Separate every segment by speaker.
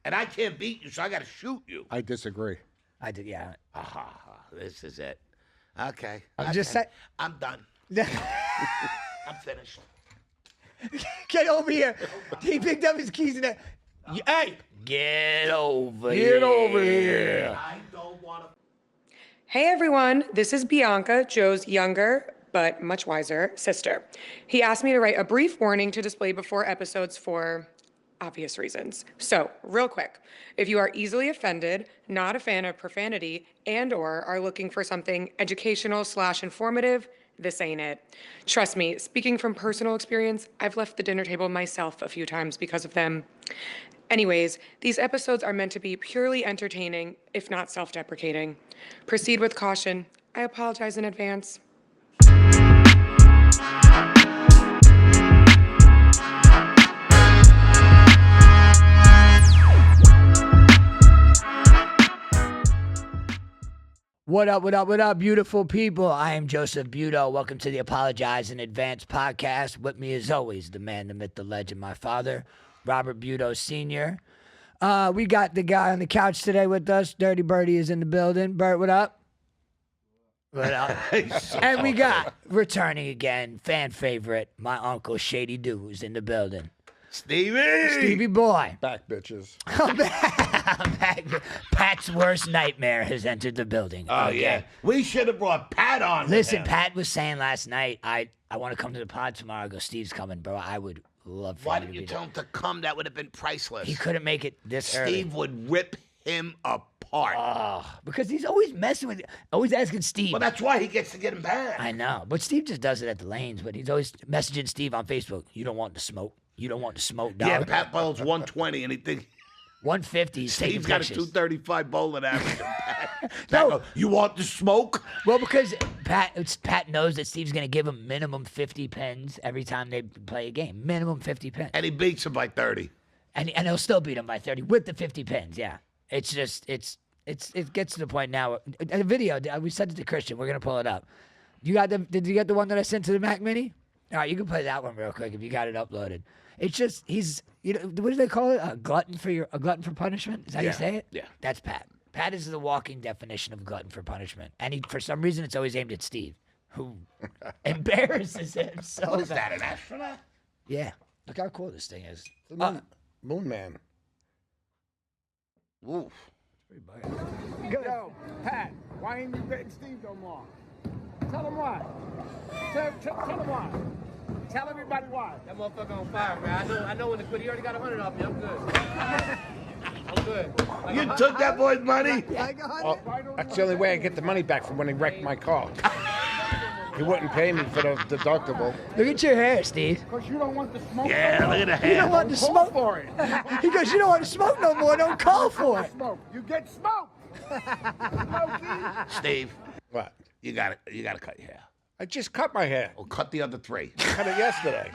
Speaker 1: And I can't beat you, so I got to shoot you.
Speaker 2: I disagree.
Speaker 3: I did, yeah.
Speaker 1: This is it. Okay.
Speaker 3: I'm just saying.
Speaker 1: I'm done. I'm finished.
Speaker 3: Get over here. He picked up his keys and hey,
Speaker 1: Get over
Speaker 2: here.
Speaker 1: I don't want to.
Speaker 4: Hey everyone, this is Bianca, Joe's younger, but much wiser sister. He asked me to write a brief warning to display before episodes for obvious reasons. So, real quick, if you are easily offended, not a fan of profanity, and/or are looking for something educational/informative, this ain't it. Trust me, speaking from personal experience, I've left the dinner table myself a few times because of them. Anyways, these episodes are meant to be purely entertaining, if not self-deprecating. Proceed with caution. I apologize in advance.
Speaker 3: What up, beautiful people? I am Joseph Budo. Welcome to the Apologize in Advance podcast. With me, as always, the man, the myth, the legend, my father, Robert Budo Sr. We got the guy on the couch today with us. Dirty Birdie is in the building. Bert, what up? What up? And we got, returning again, fan favorite, my uncle Shady Doo, who's in the building. Stevie boy.
Speaker 2: Back, bitches.
Speaker 3: I'm back. Pat's worst nightmare has entered the building.
Speaker 1: Oh,
Speaker 3: Okay.
Speaker 1: yeah. We should have brought Pat on. with
Speaker 3: Listen,
Speaker 1: him.
Speaker 3: Pat was saying last night, I want to come to the pod tomorrow. I go, Steve's coming, bro. I would love for
Speaker 1: Why
Speaker 3: you to
Speaker 1: didn't
Speaker 3: be
Speaker 1: you
Speaker 3: there.
Speaker 1: tell him to come? That would have been priceless.
Speaker 3: He couldn't make it this early.
Speaker 1: Steve would rip him apart.
Speaker 3: Oh, because he's always messing with, always asking Steve.
Speaker 1: Well, that's why he gets to get him back.
Speaker 3: I know, but Steve just does it at the lanes. But he's always messaging Steve on Facebook. You don't want to smoke. You don't want to smoke, dog.
Speaker 1: Yeah, Pat bowls 120, and he thinks
Speaker 3: 150. He's taking
Speaker 1: Steve's got a
Speaker 3: pictures.
Speaker 1: 235 bowling average. Pat
Speaker 3: No.
Speaker 1: goes, you want the smoke?
Speaker 3: Well, because Pat knows that Steve's going to give him minimum 50 pins every time they play a game. Minimum 50 pins.
Speaker 1: And he beats him by 30.
Speaker 3: And he'll still beat him by 30 with the 50 pins. Yeah. It's just, it gets to the point now. A video, we sent it to Christian. We're going to pull it up. Did you get the one that I sent to the Mac Mini? All right, you can play that one real quick if you got it uploaded. It's just, what do they call it? A glutton for punishment? Is that how you say it?
Speaker 1: Yeah.
Speaker 3: That's Pat. Pat is the walking definition of glutton for punishment. And for some reason, it's always aimed at Steve, who embarrasses him so
Speaker 1: What is
Speaker 3: bad.
Speaker 1: that, an astronaut?
Speaker 3: Yeah. Look how cool this thing is.
Speaker 2: Moon Man.
Speaker 1: Oof.
Speaker 2: Yo, Pat, why ain't you getting Steve no more? Tell him why. Tell him why. Tell everybody why.
Speaker 5: That motherfucker on fire, man. I know when to quit. He already got 100 off me. I'm good. I'm good. Like,
Speaker 1: You took that boy's money?
Speaker 2: Oh, that's the only way I get the money back from when he wrecked my car. He wouldn't pay me for the deductible.
Speaker 3: Look at your hair, Steve.
Speaker 2: Because you don't want the smoke.
Speaker 1: Yeah, look at the
Speaker 3: You don't
Speaker 1: hair.
Speaker 3: want to
Speaker 2: Call
Speaker 3: smoke.
Speaker 2: for it.
Speaker 3: He goes, you don't want to smoke no more. Don't call for it.
Speaker 2: Smoke. You get smoked. Smokey.
Speaker 1: Steve,
Speaker 2: What?
Speaker 1: you got to cut your hair.
Speaker 2: I just cut my hair.
Speaker 1: Well, cut the other three.
Speaker 2: Cut it yesterday.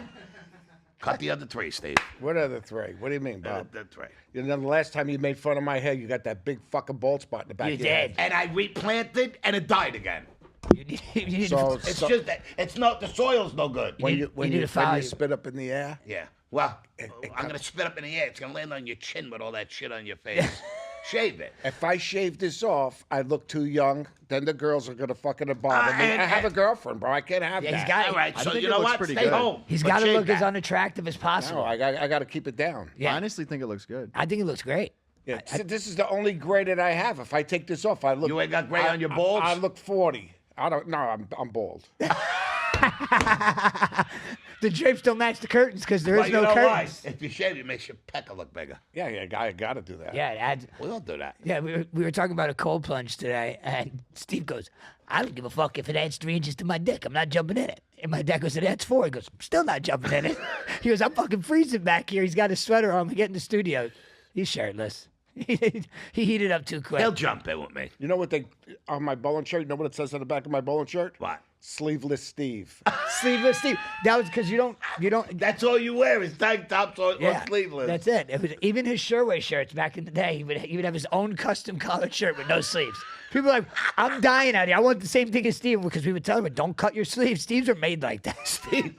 Speaker 1: Cut the other three, Steve.
Speaker 2: What are the three? What do you mean, Bob?
Speaker 1: The three.
Speaker 2: You know, the last time you made fun of my hair, you got that big fucking bald spot in the back
Speaker 3: You
Speaker 2: of your head.
Speaker 3: did.
Speaker 1: And I replanted, and it died again.
Speaker 3: You need
Speaker 2: So,
Speaker 1: It's just that it's not the soil's no good.
Speaker 2: when
Speaker 3: need-
Speaker 2: you when
Speaker 3: you need
Speaker 2: you,
Speaker 3: to file
Speaker 2: when you
Speaker 3: you.
Speaker 2: spit up in the air,
Speaker 1: Yeah. Well, I'm gonna spit up in the air. It's gonna land on your chin with all that shit on your face. Shave it.
Speaker 2: if I shave this off, I look too young. Then the girls are gonna fucking bother me.
Speaker 1: and-
Speaker 2: I have a girlfriend, bro. I can't have
Speaker 3: Yeah,
Speaker 2: that.
Speaker 3: he's got
Speaker 1: All right.
Speaker 6: I
Speaker 1: So
Speaker 6: think
Speaker 1: you
Speaker 6: it
Speaker 1: know
Speaker 6: looks
Speaker 1: what?
Speaker 6: pretty
Speaker 1: Stay
Speaker 6: good.
Speaker 1: home.
Speaker 3: He's
Speaker 1: But
Speaker 3: got to
Speaker 1: shave
Speaker 3: look as
Speaker 1: that.
Speaker 3: unattractive as possible.
Speaker 2: No, I got to keep it down.
Speaker 3: Yeah.
Speaker 6: I honestly think it looks good.
Speaker 3: I think it looks great.
Speaker 2: Yeah, this is the only gray that I have. If I take this off, I look.
Speaker 1: You ain't got gray on your balls?
Speaker 2: I look 40. I don't. No, I'm bald.
Speaker 3: The drapes don't match the curtains because there is
Speaker 1: Well, you
Speaker 3: no
Speaker 1: know why?
Speaker 3: curtains.
Speaker 1: If you shave, it makes your pecker look bigger.
Speaker 2: Yeah, I got to do that.
Speaker 3: Yeah, it adds.
Speaker 1: We don't do that.
Speaker 3: Yeah, we were talking about a cold plunge today, and Steve goes, I don't give a fuck if it adds 3 inches to my dick. I'm not jumping in it. And my dad goes, it adds 4. He goes, I'm still not jumping in it. He goes, I'm fucking freezing back here. He's got his sweater on. We get in the studio. He's shirtless. He heated up too quick.
Speaker 1: He'll jump in with me.
Speaker 2: You know what they on my bowling shirt? You know what it says on the back of my bowling shirt?
Speaker 1: What?
Speaker 2: Sleeveless Steve.
Speaker 3: Sleeveless Steve. That was because you don't.
Speaker 1: That's all you wear is tank tops or
Speaker 3: Yeah,
Speaker 1: sleeveless.
Speaker 3: that's it. It was even his Sherway shirts back in the day. He would have his own custom collared shirt with no sleeves. People are like, I'm dying out here. I want the same thing as Steve because we would tell him, don't cut your sleeves. Steve's are made like that.
Speaker 1: Steve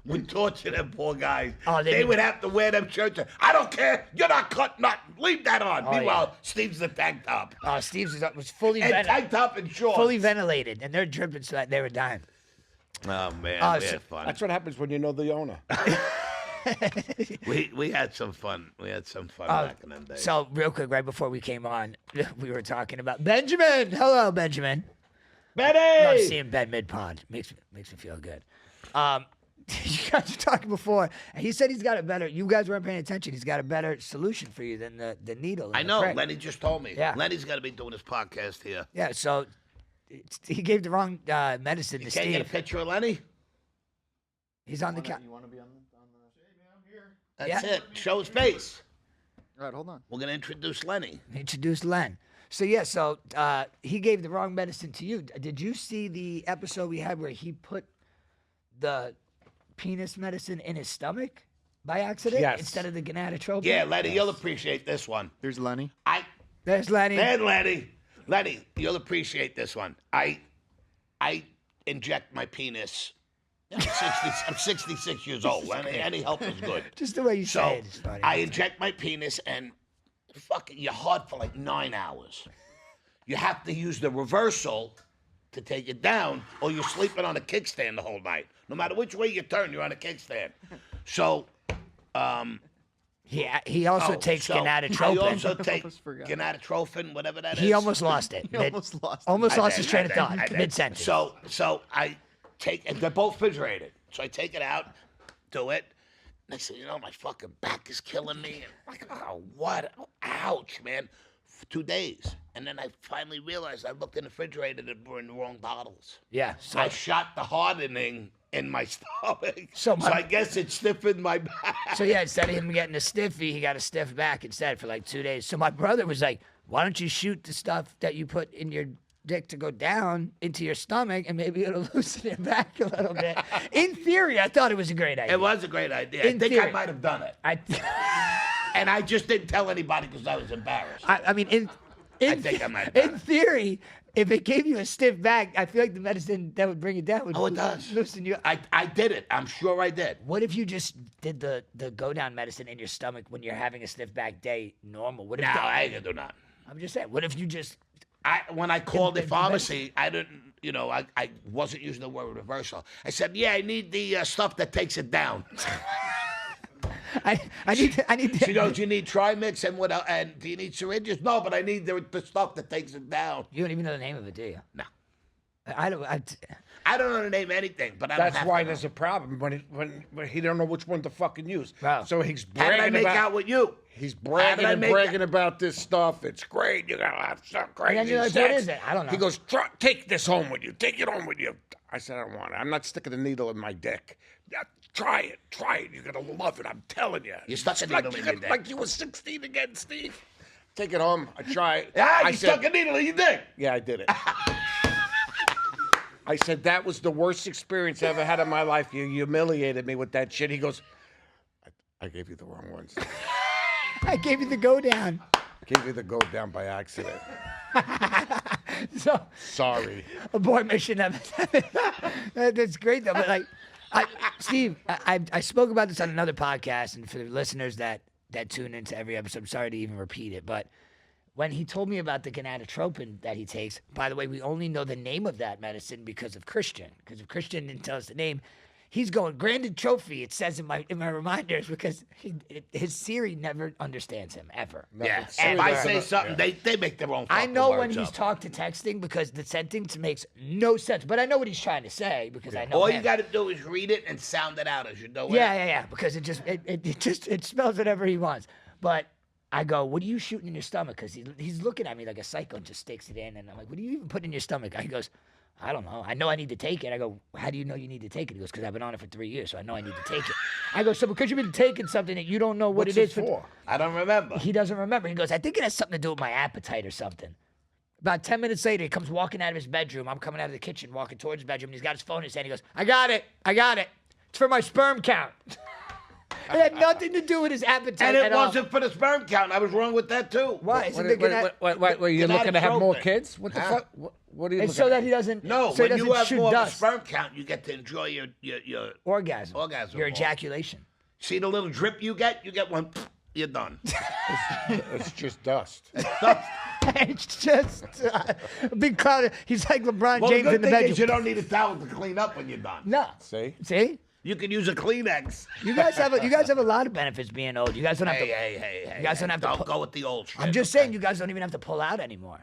Speaker 1: would torture them poor guys.
Speaker 3: Oh,
Speaker 1: they would have to wear them shirts. I don't care. You're not cut nothing. Leave that on.
Speaker 3: Oh,
Speaker 1: Meanwhile, Steve's the tank top.
Speaker 3: Steve's was fully
Speaker 1: And tank top and shorts.
Speaker 3: fully ventilated, and they're dripping, so they were dying.
Speaker 1: Oh, man.
Speaker 3: Oh,
Speaker 1: we
Speaker 3: so-
Speaker 1: had fun.
Speaker 2: That's what happens when you know the owner.
Speaker 1: We had some fun. We had some fun back in them days.
Speaker 3: So real quick, right before we came on, we were talking about Benjamin. Hello, Benjamin.
Speaker 1: Betty!
Speaker 3: Love seeing Ben mid pod. Makes me feel good. You guys were talking before, and he said he's got a better. You guys weren't paying attention. He's got a better solution for you than the needle. and
Speaker 1: I
Speaker 3: the
Speaker 1: know.
Speaker 3: prick.
Speaker 1: Lenny just told me.
Speaker 3: Yeah.
Speaker 1: Lenny's got to be doing his podcast here.
Speaker 3: Yeah. So he gave the wrong medicine to
Speaker 1: Can't get a
Speaker 3: Steve.
Speaker 1: picture of Lenny?
Speaker 3: He's on the couch.
Speaker 6: You want to be on the?
Speaker 1: That's
Speaker 3: Yeah.
Speaker 1: it. Show his face.
Speaker 6: All right, hold on.
Speaker 1: We're going to introduce Lenny.
Speaker 3: Introduce Len. So yeah, so he gave the wrong medicine to you. Did you see the episode we had where he put the penis medicine in his stomach by accident
Speaker 2: Yes.
Speaker 3: instead of the gonadotropin?
Speaker 1: Yeah, Lenny, you'll appreciate this one.
Speaker 6: There's Lenny.
Speaker 3: There's Lenny.
Speaker 1: Man, Lenny, you'll appreciate this one. I inject my penis. I'm 66 years old. Any help is good.
Speaker 3: Just the way you say
Speaker 1: So
Speaker 3: it is funny.
Speaker 1: I inject my penis and fucking you're hard for like 9 hours. You have to use the reversal to take it down, or you're sleeping on a kickstand the whole night. No matter which way you turn, you're on a kickstand. So,
Speaker 3: he also takes
Speaker 1: I
Speaker 3: gonadotropin.
Speaker 1: also take
Speaker 6: almost forgot.
Speaker 1: gonadotropin, whatever that is.
Speaker 3: He almost lost it.
Speaker 6: Almost lost. it.
Speaker 3: Almost
Speaker 1: I
Speaker 3: lost
Speaker 1: did,
Speaker 3: his train of
Speaker 1: I
Speaker 3: thought
Speaker 1: did.
Speaker 3: mid sentence.
Speaker 1: So I take, and they're both refrigerated. So I take it out, do it. Next thing you know, my fucking back is killing me. And I'm like, oh, what? Oh, ouch, man. For 2 days. And then I finally realized I looked in the refrigerator and were in the wrong bottles.
Speaker 3: Yeah. So
Speaker 1: I shot the hardening in my stomach.
Speaker 3: So
Speaker 1: So,
Speaker 3: my-
Speaker 1: I guess it stiffened my back.
Speaker 3: So yeah, instead of him getting a stiffy, he got a stiff back instead for like 2 days. So my brother was like, "Why don't you shoot the stuff that you put in your dick to go down into your stomach, and maybe it'll loosen it back a little bit." In theory, I thought it was a great idea.
Speaker 1: It was a great idea.
Speaker 3: In
Speaker 1: I think I
Speaker 3: theory.
Speaker 1: might have done it.
Speaker 3: I
Speaker 1: And I just didn't tell anybody because I was embarrassed.
Speaker 3: I mean, in
Speaker 1: think I might have done
Speaker 3: in
Speaker 1: it.
Speaker 3: theory, if it gave you a stiff back, I feel like the medicine that would bring it down would
Speaker 1: Oh, it does.
Speaker 3: loosen you.
Speaker 1: I did it. I'm sure I did.
Speaker 3: What if you just did the go down medicine in your stomach when you're having a stiff back day normal? What if
Speaker 1: No,
Speaker 3: that-
Speaker 1: I ain't gonna do nothing.
Speaker 3: I'm just saying, what if you just
Speaker 1: When I called the
Speaker 3: the
Speaker 1: pharmacy, I didn't, I wasn't using the word reversal. I said, yeah, I need the stuff that takes it down.
Speaker 3: I need to,
Speaker 1: She goes, you need Trimix and what else? And do you need syringes? No, but I need the stuff that takes it down.
Speaker 3: You don't even know the name of it, do you?
Speaker 1: No.
Speaker 3: I don't.
Speaker 1: I don't know to name anything, but I don't
Speaker 2: That's
Speaker 1: have
Speaker 2: why
Speaker 1: to know.
Speaker 2: there's a problem when he don't know which one to fucking use.
Speaker 3: Wow.
Speaker 2: So he's
Speaker 1: How did I
Speaker 2: bragging
Speaker 1: make
Speaker 2: about
Speaker 1: out with you?
Speaker 2: he's
Speaker 1: How
Speaker 2: bragging
Speaker 1: did I
Speaker 2: and
Speaker 1: make
Speaker 2: bragging about this stuff. It's great. You're gonna have some crazy
Speaker 3: then you're like,
Speaker 2: sex.
Speaker 3: what is it? I don't know.
Speaker 2: He goes, take this home with you. Take it home with you. I said, I don't want it. I'm not sticking a needle in my dick. Yeah, try it. You're gonna love it. I'm telling you.
Speaker 1: You stuck a
Speaker 2: It's like
Speaker 1: needle in
Speaker 2: you
Speaker 1: your dick.
Speaker 2: like you were 16 again, Steve. Take it home. I tried.
Speaker 1: Ah,
Speaker 2: I
Speaker 1: you
Speaker 2: said,
Speaker 1: stuck a needle in your dick.
Speaker 2: Yeah, I did it. I said, that was the worst experience I ever had in my life. You humiliated me with that shit. He goes, I gave you the wrong ones.
Speaker 3: I gave you the go down.
Speaker 2: Gave you the go down by accident.
Speaker 3: So
Speaker 2: Sorry.
Speaker 3: abort mission. That's great though. But like, Steve, I spoke about this on another podcast, and for the listeners that tune into every episode, I'm sorry to even repeat it, but when he told me about the gonadotropin that he takes, by the way, we only know the name of that medicine because of Christian. Because if Christian didn't tell us the name, he's going, Granted Trophy, it says in my reminders, because his Siri never understands him, ever.
Speaker 1: Yeah.
Speaker 3: And
Speaker 1: If I
Speaker 3: learn.
Speaker 1: say something, they make their own
Speaker 3: I
Speaker 1: fucking
Speaker 3: know when
Speaker 1: words
Speaker 3: he's
Speaker 1: up.
Speaker 3: talked to texting because the sentence makes no sense, but I know what he's trying to say because I know
Speaker 1: All
Speaker 3: him.
Speaker 1: you got to do is read it and sound it out as you do it.
Speaker 3: Yeah, because it spells whatever he wants. But I go, what are you shooting in your stomach? Because he's looking at me like a psycho and just sticks it in, and I'm like, what do you even put in your stomach? He goes, I don't know. I know I need to take it. I go, how do you know you need to take it? He goes, because I've been on it for 3 years, so I know I need to take it. I go, so because you've been taking something that you don't know what
Speaker 2: What's
Speaker 3: it is
Speaker 2: for?
Speaker 1: I don't remember.
Speaker 3: He doesn't remember. He goes, I think it has something to do with my appetite or something. About 10 minutes later, he comes walking out of his bedroom. I'm coming out of the kitchen, walking towards his bedroom, and he's got his phone in his hand. He goes, I got it. It's for my sperm count. had nothing to do with his appetite
Speaker 1: And
Speaker 3: at
Speaker 1: it
Speaker 3: all.
Speaker 1: wasn't for the sperm count. I was wrong with that too.
Speaker 3: Why? Isn't the gonad-
Speaker 5: Wait, you're looking to have
Speaker 1: Gonadotropin.
Speaker 5: more kids? What the
Speaker 1: Huh?
Speaker 5: fuck? What are you
Speaker 3: It's
Speaker 5: looking
Speaker 3: so
Speaker 5: at?
Speaker 3: that he doesn't.
Speaker 1: No,
Speaker 3: so he
Speaker 1: when you
Speaker 3: doesn't
Speaker 1: have
Speaker 3: shoot
Speaker 1: more of a
Speaker 3: dust.
Speaker 1: sperm count, you get to enjoy your
Speaker 3: Orgasm.
Speaker 1: Orgasm
Speaker 3: Your
Speaker 1: more.
Speaker 3: ejaculation.
Speaker 1: See the little drip you get? You get one, you're done.
Speaker 2: It's just dust.
Speaker 3: It's just a big cloud. He's like LeBron
Speaker 1: Well, the
Speaker 3: James
Speaker 1: good
Speaker 3: in the
Speaker 1: thing
Speaker 3: bedroom.
Speaker 1: is you don't need a towel to clean up when you're done.
Speaker 3: No.
Speaker 2: See?
Speaker 3: See?
Speaker 1: You can use a Kleenex.
Speaker 3: You guys have a lot of benefits being old. You guys don't have to.
Speaker 1: Hey.
Speaker 3: You guys don't have to
Speaker 1: Don't
Speaker 3: pu-
Speaker 1: go with the old shit.
Speaker 3: I'm just
Speaker 1: okay?
Speaker 3: saying, you guys don't even have to pull out anymore.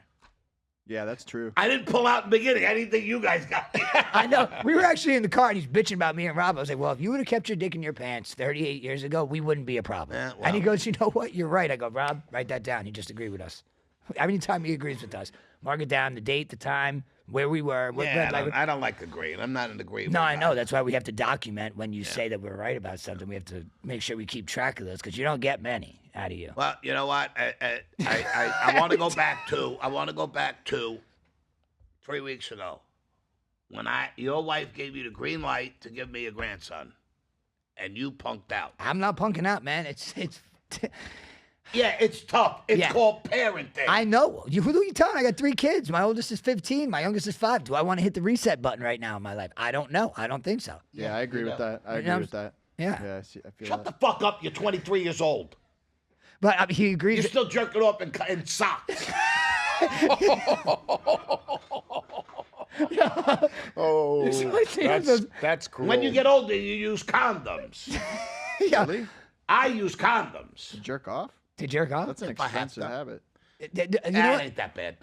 Speaker 6: Yeah, that's true.
Speaker 1: I didn't pull out in the beginning. I didn't think you guys got me.
Speaker 3: I know. We were actually in the car and he's bitching about me and Rob. I was like, well, if you would have kept your dick in your pants 38 years ago, we wouldn't be a problem.
Speaker 1: Yeah,
Speaker 3: And he
Speaker 1: well.
Speaker 3: goes, you know what? You're right. I go, Rob, write that down. He just agreed with us. Every time he agrees with us, mark it down, the date, the time, where we were. What,
Speaker 1: Yeah,
Speaker 3: like-
Speaker 1: I don't like agreeing. I'm not an agreement.
Speaker 3: no, I
Speaker 1: guy.
Speaker 3: know. That's why we have to document when you say that we're right about something. We have to make sure we keep track of this because you don't get many out of you.
Speaker 1: Well, you know what? I want to go back to. I want to go back to 3 weeks ago when your wife gave you the green light to give me a grandson, and you punked out.
Speaker 3: I'm not punking out, man. It's.
Speaker 1: Yeah, it's tough. It's
Speaker 3: Yeah.
Speaker 1: called parenting.
Speaker 3: I know. Who are you telling? I got 3 kids. My oldest is 15. My youngest is 5. Do I want to hit the reset button right now in my life? I don't know. I don't think so.
Speaker 6: Yeah, I agree with that. I
Speaker 3: You
Speaker 6: agree
Speaker 3: know,
Speaker 6: with that.
Speaker 3: Yeah.
Speaker 6: Yeah, I feel
Speaker 1: Shut
Speaker 6: that.
Speaker 1: the fuck up. You're 23 years old.
Speaker 3: But he agrees.
Speaker 1: You're still jerking off in socks.
Speaker 2: Oh,
Speaker 3: those-
Speaker 2: that's cool.
Speaker 1: When you get older, you use condoms.
Speaker 3: yeah.
Speaker 6: Really?
Speaker 1: I use condoms.
Speaker 6: Jerk off?
Speaker 3: To jerk off?
Speaker 6: That's an
Speaker 1: If I have
Speaker 6: expensive
Speaker 1: to.
Speaker 6: habit.
Speaker 3: You know
Speaker 1: That
Speaker 3: what?
Speaker 1: ain't that bad.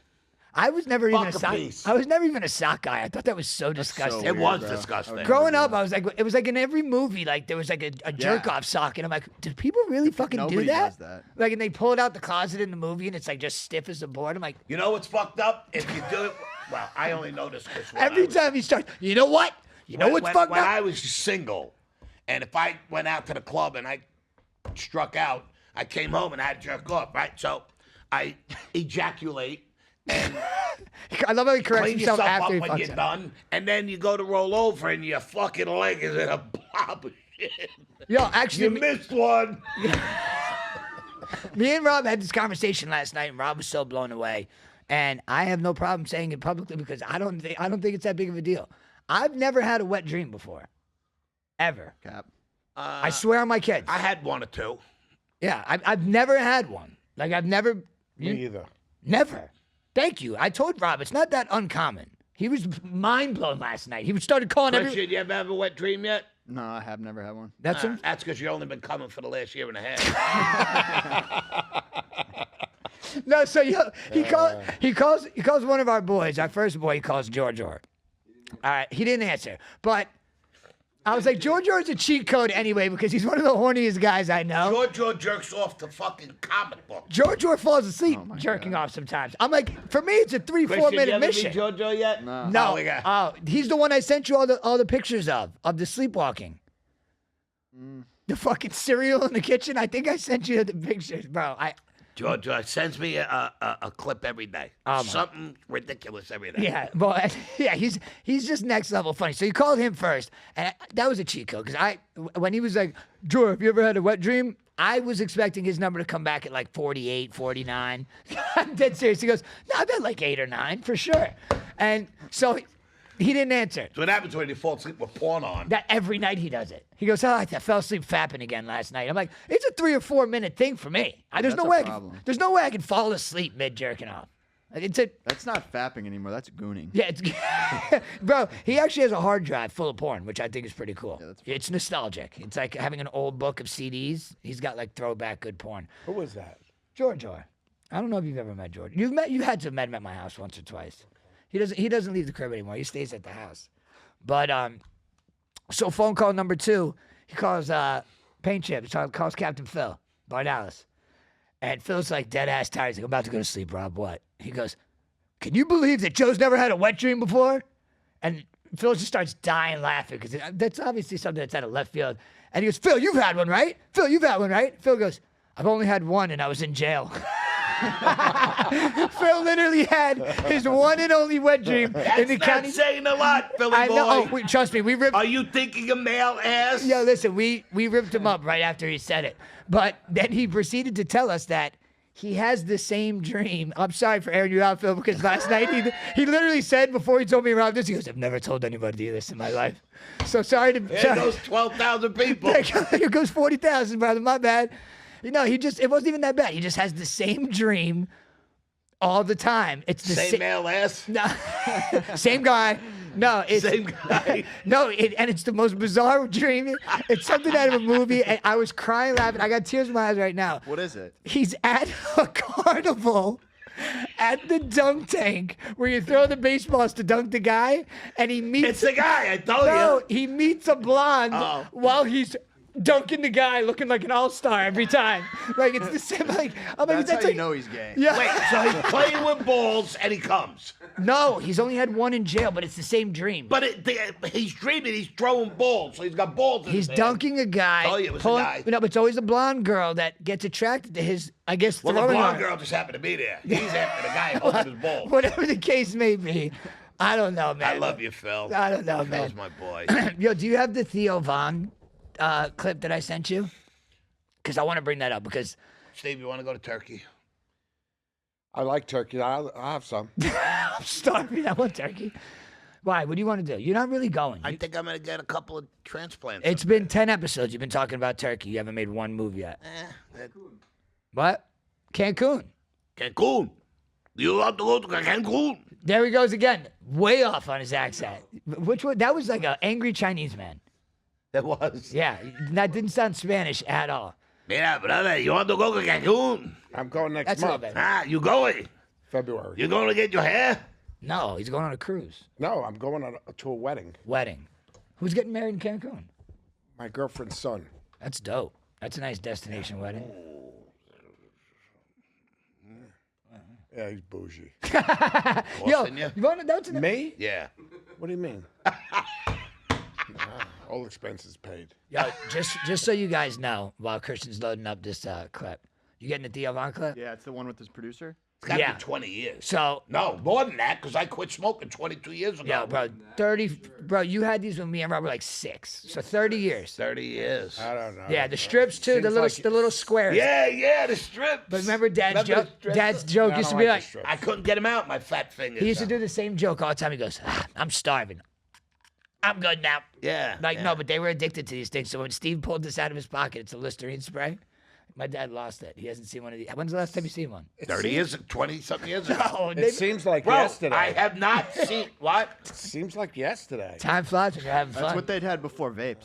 Speaker 3: I was never even a
Speaker 1: Fuck a
Speaker 3: sock.
Speaker 1: piece.
Speaker 3: I was never even a sock guy. I thought that was so disgusting.
Speaker 1: It
Speaker 6: weird,
Speaker 1: was
Speaker 6: bro.
Speaker 1: disgusting.
Speaker 6: I would
Speaker 3: Growing
Speaker 6: never
Speaker 3: up,
Speaker 6: do
Speaker 3: I was like, it was like in every movie, like there was like a jerk off sock, and I'm like, do people really fucking
Speaker 6: Nobody
Speaker 3: do that?
Speaker 6: does that.
Speaker 3: Like, and they pull it out the closet in the movie, and it's like just stiff as a board. I'm like,
Speaker 1: You know what's fucked up? If you do it, well, I only noticed this when
Speaker 3: every time he starts, you know what? You know what's fucked
Speaker 1: when
Speaker 3: up?
Speaker 1: I was single, and if I went out to the club and I struck out, I came home and I had to jerk off, right? So I ejaculate and
Speaker 3: I love how he corrects
Speaker 1: clean
Speaker 3: himself
Speaker 1: yourself up
Speaker 3: after he
Speaker 1: when
Speaker 3: fucks
Speaker 1: you're
Speaker 3: up.
Speaker 1: done, and then you go to roll over and your fucking leg is in a blob of shit.
Speaker 3: Yo, actually,
Speaker 1: You missed one.
Speaker 3: me and Rob had this conversation last night, and Rob was so blown away. And I have no problem saying it publicly because I don't think it's that big of a deal. I've never had a wet dream before, ever.
Speaker 6: Cap.
Speaker 3: I swear on my kids.
Speaker 1: I had one or two.
Speaker 3: Yeah, I've never had one. Like I've never,
Speaker 2: Me either.
Speaker 3: never. Thank you. I told Rob it's not that uncommon. He was mind blown last night. He started calling every.
Speaker 1: Christian, you ever have a wet dream yet?
Speaker 6: No, I have never had one.
Speaker 3: That's him.
Speaker 1: That's because you've only been coming for the last year and a half.
Speaker 3: No, so he calls one of our boys, our first boy. He calls George Orr. All right, he didn't answer, but I was like, George Orr's a cheat code anyway because he's one of the horniest guys I know.
Speaker 1: George jerks off to fucking comic books.
Speaker 3: George Orr falls asleep jerking off sometimes. I'm like, for me, it's a 3-4
Speaker 1: Christian, you
Speaker 3: minute
Speaker 1: ever
Speaker 3: mission.
Speaker 1: meet Jojo yet?
Speaker 6: No.
Speaker 3: No,
Speaker 1: Oh, we got-
Speaker 3: he's the one I sent you all the pictures of the sleepwalking. The fucking cereal in the kitchen. I think I sent you the pictures, bro.
Speaker 1: George sends me a clip every day.
Speaker 3: Oh, my.
Speaker 1: Something ridiculous every day.
Speaker 3: Yeah, well, yeah, he's just next level funny. So you called him first, and that was a cheat code because when he was like, Drew, have you ever had a wet dream? I was expecting his number to come back at like 48, 49. I'm dead serious. He goes, no, I've had like 8 or 9 for sure. And so he didn't answer.
Speaker 1: So what happens when you fall asleep with porn on?
Speaker 3: That every night he does it. He goes, I fell asleep fapping again last night. I'm like, it's a 3 or 4 minute thing for me. There's no
Speaker 6: That's a
Speaker 3: way.
Speaker 6: problem.
Speaker 3: There's no way I can fall asleep mid jerking off.
Speaker 6: That's not fapping anymore. That's gooning.
Speaker 3: Yeah, it's bro. He actually has a hard drive full of porn, which I think is pretty cool. It's nostalgic. It's like having an old book of CDs. He's got like throwback good porn.
Speaker 2: Who was that?
Speaker 3: George Orr. I don't know if you've ever met George. You had to have met him at my house once or twice. He doesn't leave the crib anymore. He stays at the house. But so phone call number 2, he calls Paint Chip. He calls Captain Phil Bardalis. And Phil's like dead ass tired. He's like, I'm about to go to sleep, Rob. What? He goes, can you believe that Joe's never had a wet dream before? And Phil just starts dying laughing because that's obviously something that's out of left field. And he goes, Phil, you've had one, right? Phil, you've had one, right? Phil goes, I've only had one and I was in jail. Phil literally had his one and only wet dream in
Speaker 1: That's
Speaker 3: the
Speaker 1: not
Speaker 3: county.
Speaker 1: saying a lot, Philly
Speaker 3: I
Speaker 1: boy.
Speaker 3: know. Oh, trust me, we ripped.
Speaker 1: Are you thinking of male ass?
Speaker 3: Yo, listen, we ripped him up right after he said it. But then he proceeded to tell us that he has the same dream. I'm sorry for airing you out, Phil, because last night he literally said before he told me about this, he goes, I've never told anybody this in my life. So sorry to...
Speaker 1: There goes 12,000 people.
Speaker 3: Here goes 40,000, brother. My bad. You know, it wasn't even that bad. He just has the same dream all the time. It's the
Speaker 1: Same male ass?
Speaker 3: No, same guy. No, it's
Speaker 1: Same guy.
Speaker 3: no, and it's the most bizarre dream. It's something out of a movie, and I was crying, laughing. I got tears in my eyes right now.
Speaker 6: What is it?
Speaker 3: He's at a carnival at the dunk tank where you throw the baseballs to dunk the guy, and he meets.
Speaker 1: It's the guy, I told
Speaker 3: No,
Speaker 1: you.
Speaker 3: he meets a blonde
Speaker 1: Oh.
Speaker 3: while he's dunking the guy, looking like an all-star every time. Like it's the same. Like I'm like,
Speaker 6: That's how
Speaker 3: like,
Speaker 6: you know he's gay.
Speaker 3: Yeah.
Speaker 1: Wait, so he's playing with balls and he comes.
Speaker 3: No, he's only had one in jail, but it's the same dream.
Speaker 1: But he's dreaming he's throwing balls, so he's got balls in
Speaker 3: He's
Speaker 1: his hand.
Speaker 3: dunking a guy.
Speaker 1: Oh, yeah, it was a guy.
Speaker 3: No, but it's always a blonde girl that gets attracted to his, I guess,
Speaker 1: Well, the
Speaker 3: throwing
Speaker 1: blonde
Speaker 3: arm.
Speaker 1: girl just happened to be there. He's after the guy holding his balls.
Speaker 3: Whatever the case may be. I don't know, man.
Speaker 1: I love you, Phil.
Speaker 3: I don't know,
Speaker 1: Phil's
Speaker 3: man.
Speaker 1: my boy.
Speaker 3: Yo, do you have the Theo Von clip that I sent you? Because I want to bring that up because
Speaker 1: Steve, you want to go to Turkey?
Speaker 2: I like turkey. I'll have some.
Speaker 3: I'm starving. I want turkey. Why? What do you want to do? You're not really going.
Speaker 1: I think I'm going to get a couple of transplants.
Speaker 3: It's been 10 episodes. You've been talking about Turkey. You haven't made one move yet.
Speaker 1: that-
Speaker 3: What? Cancun.
Speaker 1: Cancun. You have to go to Cancun.
Speaker 3: There he goes again. Way off on his accent. Which one? That was like an angry Chinese man.
Speaker 1: That was.
Speaker 3: Yeah, that didn't sound Spanish at all.
Speaker 1: Yeah, brother, you want to go to Cancun?
Speaker 2: I'm going next
Speaker 3: That's a little
Speaker 2: month,
Speaker 3: bit.
Speaker 1: Ah, you going?
Speaker 2: February.
Speaker 1: You going to get your hair?
Speaker 3: No, he's going on a cruise.
Speaker 2: No, I'm going to a wedding.
Speaker 3: Wedding. Who's getting married in Cancun?
Speaker 2: My girlfriend's son.
Speaker 3: That's dope. That's a nice destination wedding.
Speaker 2: Yeah, he's bougie.
Speaker 3: Yo,
Speaker 1: Costing you?
Speaker 3: you want to, that's an,
Speaker 2: Me?
Speaker 1: Yeah.
Speaker 2: What do you mean? All expenses paid.
Speaker 3: Yo, just so you guys know, while Christian's loading up this clip, you getting the Theo Von clip?
Speaker 6: Yeah, it's the one with his producer.
Speaker 1: It's got to
Speaker 3: Yeah.
Speaker 1: be 20 years.
Speaker 3: So,
Speaker 1: No, more than that, because I quit smoking 22 years ago.
Speaker 3: yo, bro, 30, bro, you had these when me and Rob were like 6. So 30 years.
Speaker 1: 30 years.
Speaker 2: I don't know.
Speaker 3: Yeah, the strips too, the
Speaker 2: Seems
Speaker 3: little squares.
Speaker 1: Yeah, the strips.
Speaker 3: But remember Dad's
Speaker 1: Remember the
Speaker 3: joke?
Speaker 1: strips?
Speaker 3: Dad's joke
Speaker 2: I
Speaker 3: used to
Speaker 2: don't
Speaker 3: be
Speaker 2: like
Speaker 3: like,
Speaker 2: the strips.
Speaker 1: I couldn't get him out, my fat fingers.
Speaker 3: he used to do the same joke all the time. He goes, I'm starving. I'm good now.
Speaker 1: Yeah.
Speaker 3: Like,
Speaker 1: yeah.
Speaker 3: no, but they were addicted to these things. So when Steve pulled this out of his pocket, it's a Listerine spray. My dad lost it. He hasn't seen one of these. When's the last time you seen one?
Speaker 1: 30 years, 20-something years ago.
Speaker 3: Oh,
Speaker 2: It seems like
Speaker 1: Bro,
Speaker 2: yesterday.
Speaker 1: I have not seen, what?
Speaker 2: Seems like yesterday.
Speaker 3: time flies when you're having
Speaker 6: That's
Speaker 3: fun.
Speaker 6: what they'd had before vapes.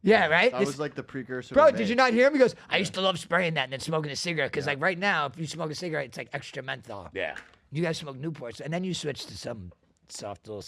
Speaker 3: Yeah, right?
Speaker 6: That
Speaker 3: This-
Speaker 6: was like the precursor.
Speaker 3: bro,
Speaker 6: to
Speaker 3: did you
Speaker 6: vape.
Speaker 3: not hear him? He goes, I used to love spraying that and then smoking a cigarette. Because, like, right now, if you smoke a cigarette, it's like extra menthol.
Speaker 1: Yeah.
Speaker 3: You guys smoke Newports. And then you switch to some soft little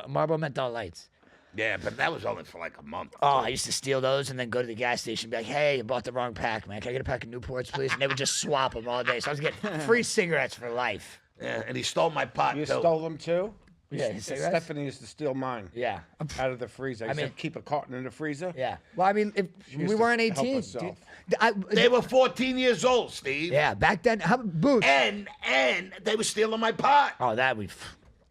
Speaker 3: Marlboro Menthol Lights.
Speaker 1: Yeah, but that was only for like a month.
Speaker 3: Oh, I used to steal those and then go to the gas station and be like, hey, you bought the wrong pack, man. Can I get a pack of Newports, please? And they would just swap them all day. So I was getting free cigarettes for life.
Speaker 1: Yeah, and he stole my pot,
Speaker 2: You
Speaker 1: too.
Speaker 2: stole them too?
Speaker 3: Yeah, his cigarettes?
Speaker 2: Stephanie used to steal mine
Speaker 3: Yeah.
Speaker 2: out of the freezer. I
Speaker 3: mean-
Speaker 2: said, keep a carton in the freezer.
Speaker 3: Yeah. Well, I mean, if we
Speaker 2: used to
Speaker 3: weren't
Speaker 2: help
Speaker 3: 18.
Speaker 2: herself.
Speaker 1: They were 14 years old, Steve.
Speaker 3: Yeah, back then, how boots?
Speaker 1: And they were stealing my pot.
Speaker 3: Oh, that we.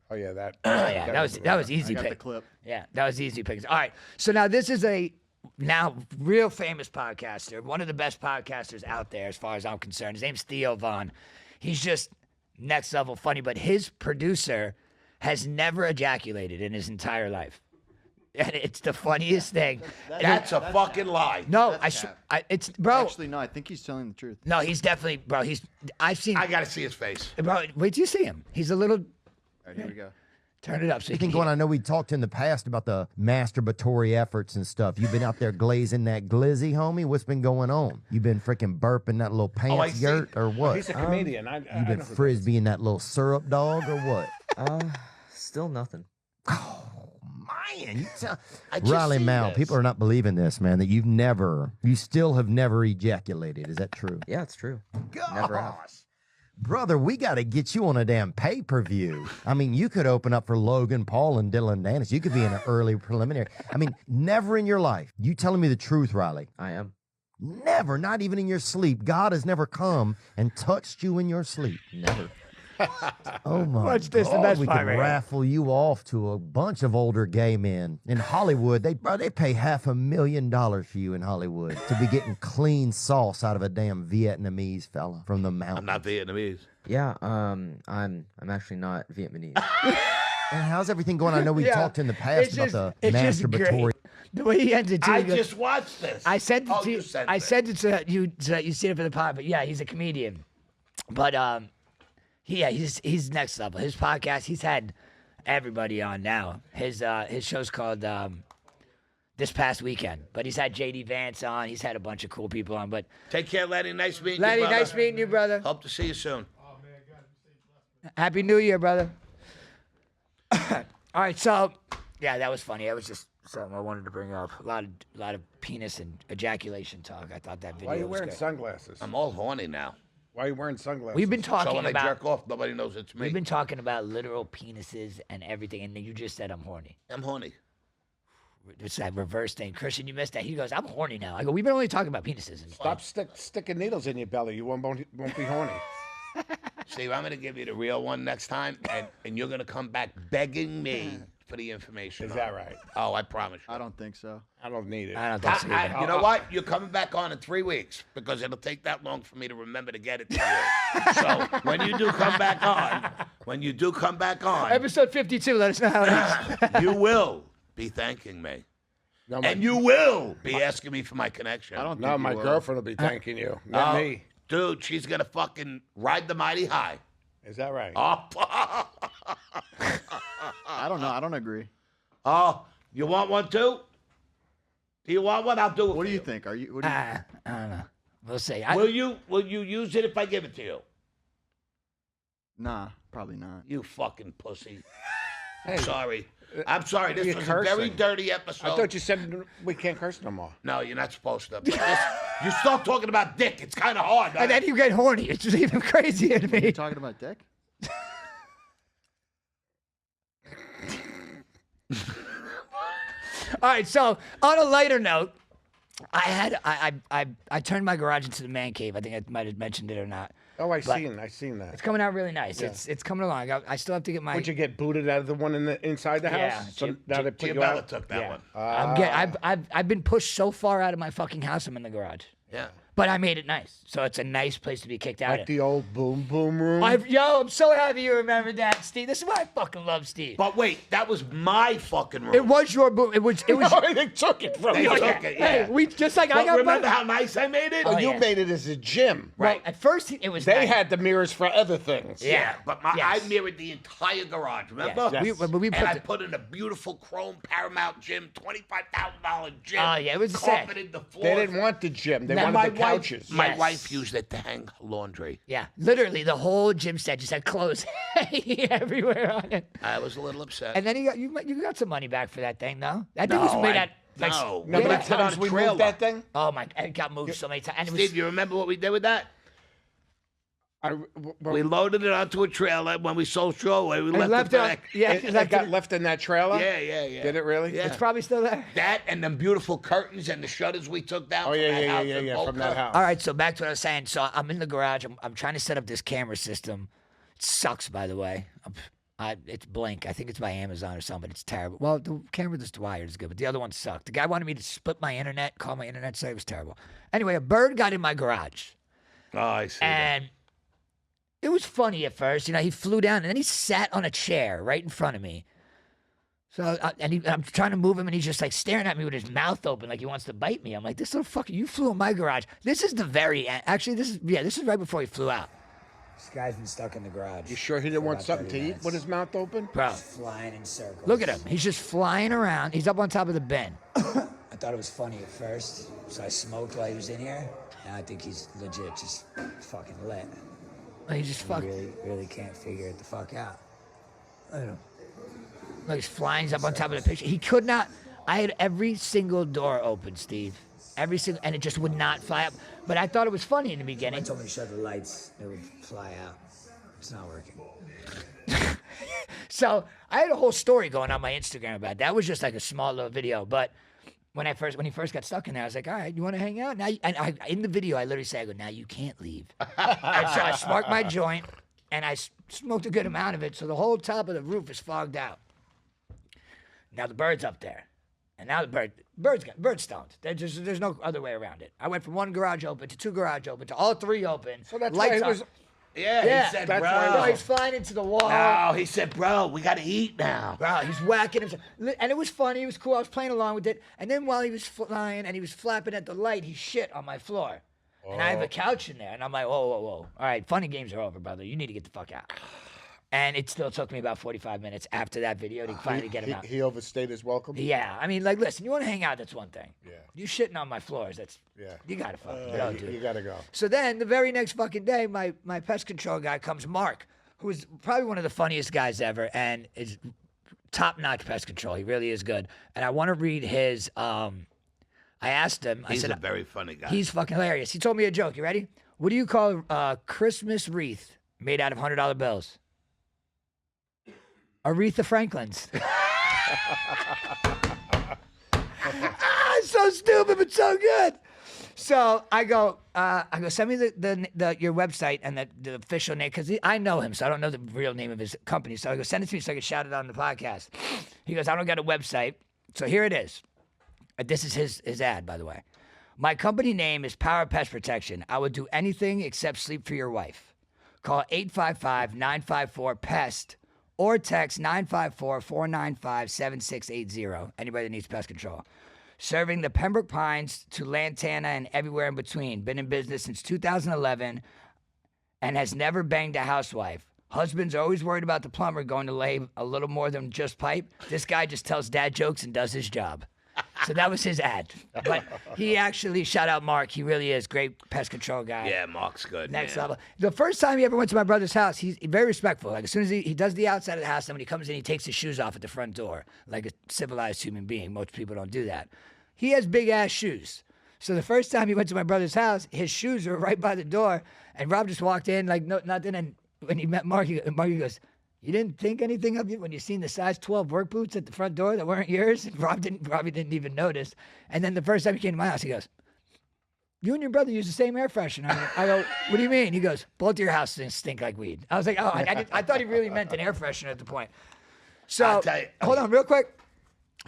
Speaker 2: Oh yeah, that.
Speaker 3: Oh yeah, that was
Speaker 6: I
Speaker 3: easy
Speaker 6: got the
Speaker 3: pick.
Speaker 6: clip.
Speaker 3: Yeah, that was easy picks. All right, so now this is a now real famous podcaster, one of the best podcasters out there as far as I'm concerned. His name's Theo Von. He's just next level funny, but his producer has never ejaculated in his entire life, and it's the funniest thing.
Speaker 1: That's a fucking lie.
Speaker 3: No,
Speaker 6: That's cap.
Speaker 3: it's bro.
Speaker 6: Actually, no. I think he's telling the truth.
Speaker 3: No, he's definitely bro. I've seen
Speaker 1: I got to see his face.
Speaker 3: bro. Wait till you see him. He's a little.
Speaker 6: All right, here we go.
Speaker 3: Turn it up. So
Speaker 7: Speaking going, I know we talked in the past about the masturbatory efforts and stuff. You've been out there glazing that glizzy, homie. What's been going on? You been freaking burping that little
Speaker 1: I
Speaker 7: pants
Speaker 1: see.
Speaker 7: yurt or what?
Speaker 2: He's a comedian. I
Speaker 7: You
Speaker 2: know
Speaker 7: been
Speaker 2: who that is.
Speaker 7: frisbeeing that little syrup dog or what?
Speaker 8: Still nothing.
Speaker 7: Oh man, you sound...
Speaker 1: I just
Speaker 7: Riley
Speaker 1: seen
Speaker 7: Mal,
Speaker 1: this.
Speaker 7: people are not believing this, man. That you still have never ejaculated. Is that true?
Speaker 8: Yeah, it's true. Never have.
Speaker 7: Gosh. Brother, we got to get you on a damn pay-per-view. I mean, you could open up for Logan Paul and Dylan Dennis. You could be in an early preliminary. I mean, never in your life. You telling me the truth, Riley.
Speaker 8: I am.
Speaker 7: Never, not even in your sleep. God has never come and touched you in your sleep.
Speaker 8: Never.
Speaker 7: Oh my
Speaker 3: Watch this, the
Speaker 7: God,
Speaker 3: best
Speaker 7: we
Speaker 3: part
Speaker 7: can
Speaker 3: right here.
Speaker 7: raffle you off to a bunch of older gay men. In Hollywood, they pay $500,000 for you in Hollywood to be getting clean sauce out of a damn Vietnamese fella from the mountains.
Speaker 1: I'm not Vietnamese.
Speaker 8: Yeah. I'm actually not Vietnamese.
Speaker 7: And how's everything going? I know we
Speaker 3: Yeah,
Speaker 7: talked in the past
Speaker 3: it's
Speaker 7: about
Speaker 3: just-
Speaker 7: the
Speaker 3: it's just
Speaker 7: masturbatory.
Speaker 3: great. The way he ends it too.
Speaker 1: I
Speaker 3: he goes,
Speaker 1: just watched this.
Speaker 3: I sent it
Speaker 1: Oh,
Speaker 3: to
Speaker 1: you
Speaker 3: you.
Speaker 1: sent
Speaker 3: I
Speaker 1: it.
Speaker 3: sent it to you so that you see it for the pod. But yeah, he's a comedian. But he's next level. His podcast, he's had everybody on now. His show's called This Past Weekend. But he's had JD Vance on. He's had a bunch of cool people on. But
Speaker 1: Take care, Lenny. Nice meeting
Speaker 3: Lenny,
Speaker 1: you, brother.
Speaker 3: nice meeting you, brother.
Speaker 1: Hope to see you soon.
Speaker 3: Happy New Year, brother. All right, so yeah, that was funny. That was just something I wanted to bring up. A lot of penis and ejaculation talk. I thought that video
Speaker 2: Why are you
Speaker 3: was
Speaker 2: wearing
Speaker 3: great.
Speaker 2: sunglasses?
Speaker 1: I'm all horny now.
Speaker 2: Why are you wearing sunglasses?
Speaker 3: We've been
Speaker 1: So
Speaker 3: talking
Speaker 1: when I
Speaker 3: about
Speaker 1: jerk off, nobody knows it's me.
Speaker 3: we've been talking about literal penises and everything, and then you just said I'm horny.
Speaker 1: I'm horny.
Speaker 3: It's that reverse thing. Christian, you missed that. He goes, I'm horny now. I go, we've been only talking about penises. And
Speaker 2: Stop sticking needles in your belly. You won't be horny.
Speaker 1: Steve, I'm going to give you the real one next time, and you're going to come back begging me for the information.
Speaker 2: Is
Speaker 1: on
Speaker 2: that
Speaker 1: it.
Speaker 2: right?
Speaker 1: Oh, I promise you.
Speaker 6: I don't think so.
Speaker 2: I don't need it.
Speaker 3: I don't think so. either.
Speaker 1: You know what? You're coming back on in 3 weeks because it'll take that long for me to remember to get it to you. So when you do come back on,
Speaker 3: Episode 52. Let us know how it is.
Speaker 1: you will be thanking me.
Speaker 2: No,
Speaker 1: And you will be asking me for my connection.
Speaker 6: I don't
Speaker 2: No,
Speaker 6: think
Speaker 2: my
Speaker 6: you will.
Speaker 2: girlfriend will be thanking you, not me.
Speaker 1: Dude, she's going to fucking ride the mighty high.
Speaker 2: Is that right?
Speaker 1: Oh,
Speaker 6: I don't know. I don't agree.
Speaker 1: oh, you want one too? Do you want one? I'll do it
Speaker 6: What
Speaker 1: for
Speaker 6: do you think? Are you? What do you?
Speaker 3: I don't know. We'll see.
Speaker 1: Will you use it if I give it to you?
Speaker 6: Nah, probably not.
Speaker 1: You fucking pussy.
Speaker 2: Hey,
Speaker 1: Sorry. I'm sorry. This
Speaker 2: you're
Speaker 1: was a very
Speaker 2: cursing.
Speaker 1: dirty episode.
Speaker 2: I thought you said we can't curse no more.
Speaker 1: No, you're not supposed to. But you start talking about dick. It's kind of hard.
Speaker 3: And then you get horny. It's just even crazier to
Speaker 6: You
Speaker 3: me.
Speaker 6: talking about dick?
Speaker 3: All right, so on a lighter note, I turned my garage into the man cave. I think I might have mentioned it or not.
Speaker 2: Oh, I
Speaker 3: But-
Speaker 2: seen that.
Speaker 3: It's coming out really nice.
Speaker 2: Yeah.
Speaker 3: It's coming along. I still have to get my.
Speaker 2: Would you get booted out of the one inside the house?
Speaker 3: Yeah,
Speaker 2: So
Speaker 3: Jim-
Speaker 2: now they put you
Speaker 1: Giabella
Speaker 2: out.
Speaker 1: took that
Speaker 3: Yeah.
Speaker 1: one.
Speaker 3: I've been pushed so far out of my fucking house. I'm in the garage,
Speaker 1: Yeah.
Speaker 3: but I made it nice. So it's a nice place to be kicked out.
Speaker 2: Like
Speaker 3: of.
Speaker 2: the old boom boom room.
Speaker 3: I'm so happy you remembered that, Steve. This is why I fucking love Steve.
Speaker 1: But wait, that was my fucking room.
Speaker 3: It was your boom. It was.
Speaker 2: No, they took it from
Speaker 1: They
Speaker 2: you.
Speaker 1: took it,
Speaker 3: Hey,
Speaker 1: yeah.
Speaker 3: we just like I
Speaker 1: But
Speaker 3: got.
Speaker 1: remember how nice I made it?
Speaker 2: Oh, you
Speaker 3: yeah.
Speaker 2: made it as a gym.
Speaker 3: Well, at first it was.
Speaker 2: They
Speaker 3: nice.
Speaker 2: had the mirrors for other things.
Speaker 3: Yeah.
Speaker 1: But
Speaker 3: Yes.
Speaker 1: I mirrored the entire garage, remember?
Speaker 3: Yes. We
Speaker 1: And
Speaker 3: put
Speaker 1: I
Speaker 3: the-
Speaker 1: put in a beautiful chrome Paramount gym, $25,000 gym.
Speaker 3: Oh, yeah, it was sick.
Speaker 1: carpeted the floor.
Speaker 2: They didn't want the gym. They
Speaker 3: Now,
Speaker 2: wanted the couches.
Speaker 1: My
Speaker 3: Yes.
Speaker 1: wife used it to hang laundry.
Speaker 3: Yeah, literally the whole gym set just had clothes hanging everywhere on it.
Speaker 1: I was a little upset.
Speaker 3: And then you got some money back for that thing, though. That thing was made out. Like,
Speaker 1: no.
Speaker 2: Remember
Speaker 1: We
Speaker 2: the
Speaker 1: left it on
Speaker 2: times
Speaker 1: a
Speaker 2: we
Speaker 1: trailer.
Speaker 2: moved that thing?
Speaker 3: Oh my! It got moved so many times. And it was,
Speaker 1: Steve, you remember what we did with that? We loaded it onto a trailer when we sold Strawway. We left it
Speaker 3: on.
Speaker 1: back.
Speaker 3: Yeah,
Speaker 2: It got left in that trailer?
Speaker 1: Yeah.
Speaker 2: Did it really?
Speaker 1: Yeah.
Speaker 3: it's probably still there.
Speaker 1: That and them beautiful curtains and the shutters we took down
Speaker 2: Oh,
Speaker 1: from
Speaker 2: yeah,
Speaker 1: that
Speaker 2: yeah,
Speaker 1: house
Speaker 2: yeah,
Speaker 1: in
Speaker 2: yeah, from
Speaker 1: Boca.
Speaker 2: that house.
Speaker 3: All right, so back to what I was saying. So I'm in the garage. I'm trying to set up this camera system. It sucks, by the way. It's Blink. I think it's by Amazon or something. It's terrible. Well, the camera that's wired is good, but the other one sucked. The guy wanted me to split my internet, call my internet site. It was terrible. Anyway, a bird got in my garage.
Speaker 1: Oh, I see. that.
Speaker 3: And it was funny at first. You know, he flew down and then he sat on a chair right in front of me. So, I'm trying to move him and he's just like staring at me with his mouth open like he wants to bite me. I'm like, this little fucker, you flew in my garage. This is the very end. Actually, this is right before he flew out. This guy's been stuck in the garage.
Speaker 2: You sure he didn't want something to eat with his mouth open?
Speaker 3: Bro,
Speaker 9: Flying in circles.
Speaker 3: look at him. He's just flying around. He's up on top of the bin.
Speaker 9: I thought it was funny at first, so I smoked while he was in here. And I think he's legit just fucking lit.
Speaker 3: He's just fucking.
Speaker 9: Really, really can't figure it the fuck out. Look at him.
Speaker 3: Like he's flying. He's up on top of the picture. He could not. I had every single door open, Steve. Every single, and it just would not fly up. But I thought it was funny in the
Speaker 9: I
Speaker 3: beginning.
Speaker 9: told him to shut the lights, it would fly out. It's not working.
Speaker 3: So I had a whole story going on my Instagram about it. That was just like a small little video. But when he first got stuck in there, I was like, all right, you want to hang out? Now, in the video, I literally say, I go, now you can't leave. And so I smoked my joint, and I smoked a good amount of it, so the whole top of the roof is fogged out. Now the bird's up there. And now the bird's stoned. There's no other way around it. I went from 1 garage open to 2 garage open to all 3 open.
Speaker 2: So that's why
Speaker 3: lights
Speaker 2: he was.
Speaker 3: on.
Speaker 1: Yeah, he said,
Speaker 2: that's
Speaker 1: bro.
Speaker 2: why
Speaker 3: No, he's flying into the wall.
Speaker 1: No, he said, bro, we got to eat now.
Speaker 3: Bro, he's whacking himself. And it was funny. It was cool. I was playing along with it. And then while he was flying and he was flapping at the light, he shit on my floor. And I have a couch in there. And I'm like, whoa. All right, funny games are over, brother. You need to get the fuck out. And it still took me about 45 minutes after that video to finally get him out.
Speaker 2: He overstayed his welcome.
Speaker 3: Yeah, I mean, like, listen, you want to hang out, that's one thing.
Speaker 2: Yeah.
Speaker 3: You shitting on my floors, that's, you gotta fucking go, dude.
Speaker 2: You gotta go.
Speaker 3: So then, the very next fucking day, my pest control guy comes, Mark, who is probably one of the funniest guys ever, and is top-notch pest control. He really is good. And I want to read his, I asked him,
Speaker 1: He's
Speaker 3: I said,
Speaker 1: a very funny guy.
Speaker 3: he's fucking hilarious. He told me a joke. You ready? What do you call a Christmas wreath made out of $100 bills? Aretha Franklin's. So stupid, but so good. So I go, send me your website and the official name, because I know him, so I don't know the real name of his company. So I go, send it to me so I can shout it out on the podcast. He goes, I don't got a website. So here it is. This is his ad, by the way. My company name is Power Pest Protection. I would do anything except sleep for your wife. Call 855-954-PEST. Or text 954-495-7680. Anybody that needs pest control. Serving the Pembroke Pines to Lantana and everywhere in between. Been in business since 2011 and has never banged a housewife. Husband's always worried about the plumber going to lay a little more than just pipe. This guy just tells dad jokes and does his job. So that was his ad. But he actually, shout out Mark. He really is great pest control guy.
Speaker 1: Yeah, Mark's good.
Speaker 3: Next
Speaker 1: man.
Speaker 3: level. The first time he ever went to my brother's house, he's very respectful. Like as soon as he does the outside of the house, then when he comes in, he takes his shoes off at the front door, like a civilized human being. Most people don't do that. He has big ass shoes. So the first time he went to my brother's house, his shoes were right by the door, and Rob just walked in like nothing. And when he met Mark, Mark goes, "You didn't think anything of it when you seen the size 12 work boots at the front door that weren't yours?" And Robbie didn't even notice. And then the first time he came to my house, he goes, "You and your brother use the same air freshener." I go, "What do you mean?" He goes, "Both of your houses stink like weed." I was like, "Oh, I thought he really meant an air freshener at the point." So
Speaker 1: I'll tell you-
Speaker 3: hold on, real quick.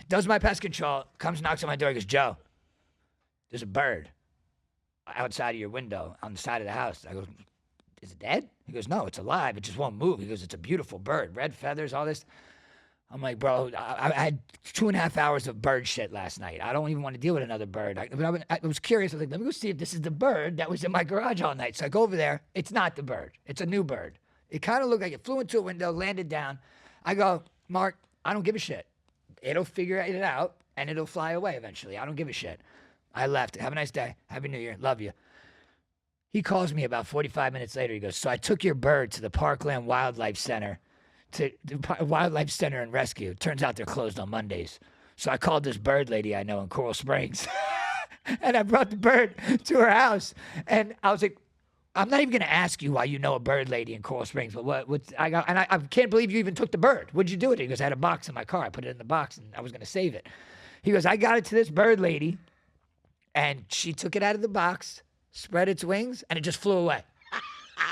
Speaker 3: Does my pest control, comes, knocks on my door, he goes, "Joe, there's a bird outside of your window on the side of the house." I go, "Is it dead?" He goes, "No, it's alive. It just won't move." He goes, "It's a beautiful bird, red feathers, all this." I'm like, "Bro, I had 2.5 hours of bird shit last night. I don't even want to deal with another bird." I was curious. I was like, "Let me go see if this is the bird that was in my garage all night." So I go over there. It's not the bird. It's a new bird. It kind of looked like it flew into a window, landed down. I go, "Mark, I don't give a shit. It'll figure it out, and it'll fly away eventually. I don't give a shit." I left. "Have a nice day. Happy New Year. Love you." He calls me about 45 minutes later. He goes, "So I took your bird to the Parkland Wildlife Center, to the Wildlife Center and Rescue. Turns out they're closed on Mondays. So I called this bird lady I know in Coral Springs, and I brought the bird to her house. And I was like, I'm not even going to ask you why you know a bird lady in Coral Springs, but what I got, and I can't believe you even took the bird. What'd you do with it?" He goes, "I had a box in my car. I put it in the box, and I was going to save it." He goes, "I got it to this bird lady, and she took it out of the box, spread its wings, and it just flew away."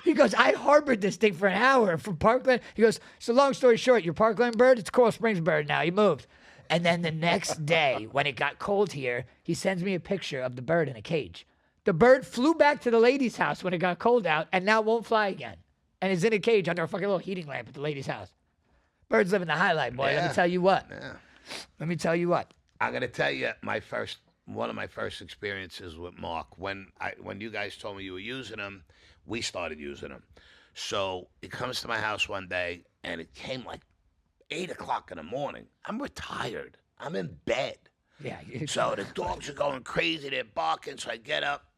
Speaker 3: He goes, "I harbored this thing for an hour from Parkland." He goes, "So long story short, your Parkland bird, it's a Coral Springs bird now. He moved." And then the next day, when it got cold here, he sends me a picture of the bird in a cage. The bird flew back to the lady's house when it got cold out and now won't fly again. And is in a cage under a fucking little heating lamp at the lady's house. Birds living the high life, boy. Let
Speaker 1: Yeah.
Speaker 3: me tell you what.
Speaker 1: Yeah.
Speaker 3: Let me tell you what.
Speaker 1: I'm gonna tell you one of my first experiences with Mark. When you guys told me you were using him, we started using him. So he comes to my house one day, and it came like 8:00 in the morning. I'm retired. I'm in bed.
Speaker 3: Yeah.
Speaker 1: So the dogs are going crazy. They're barking. So I get up,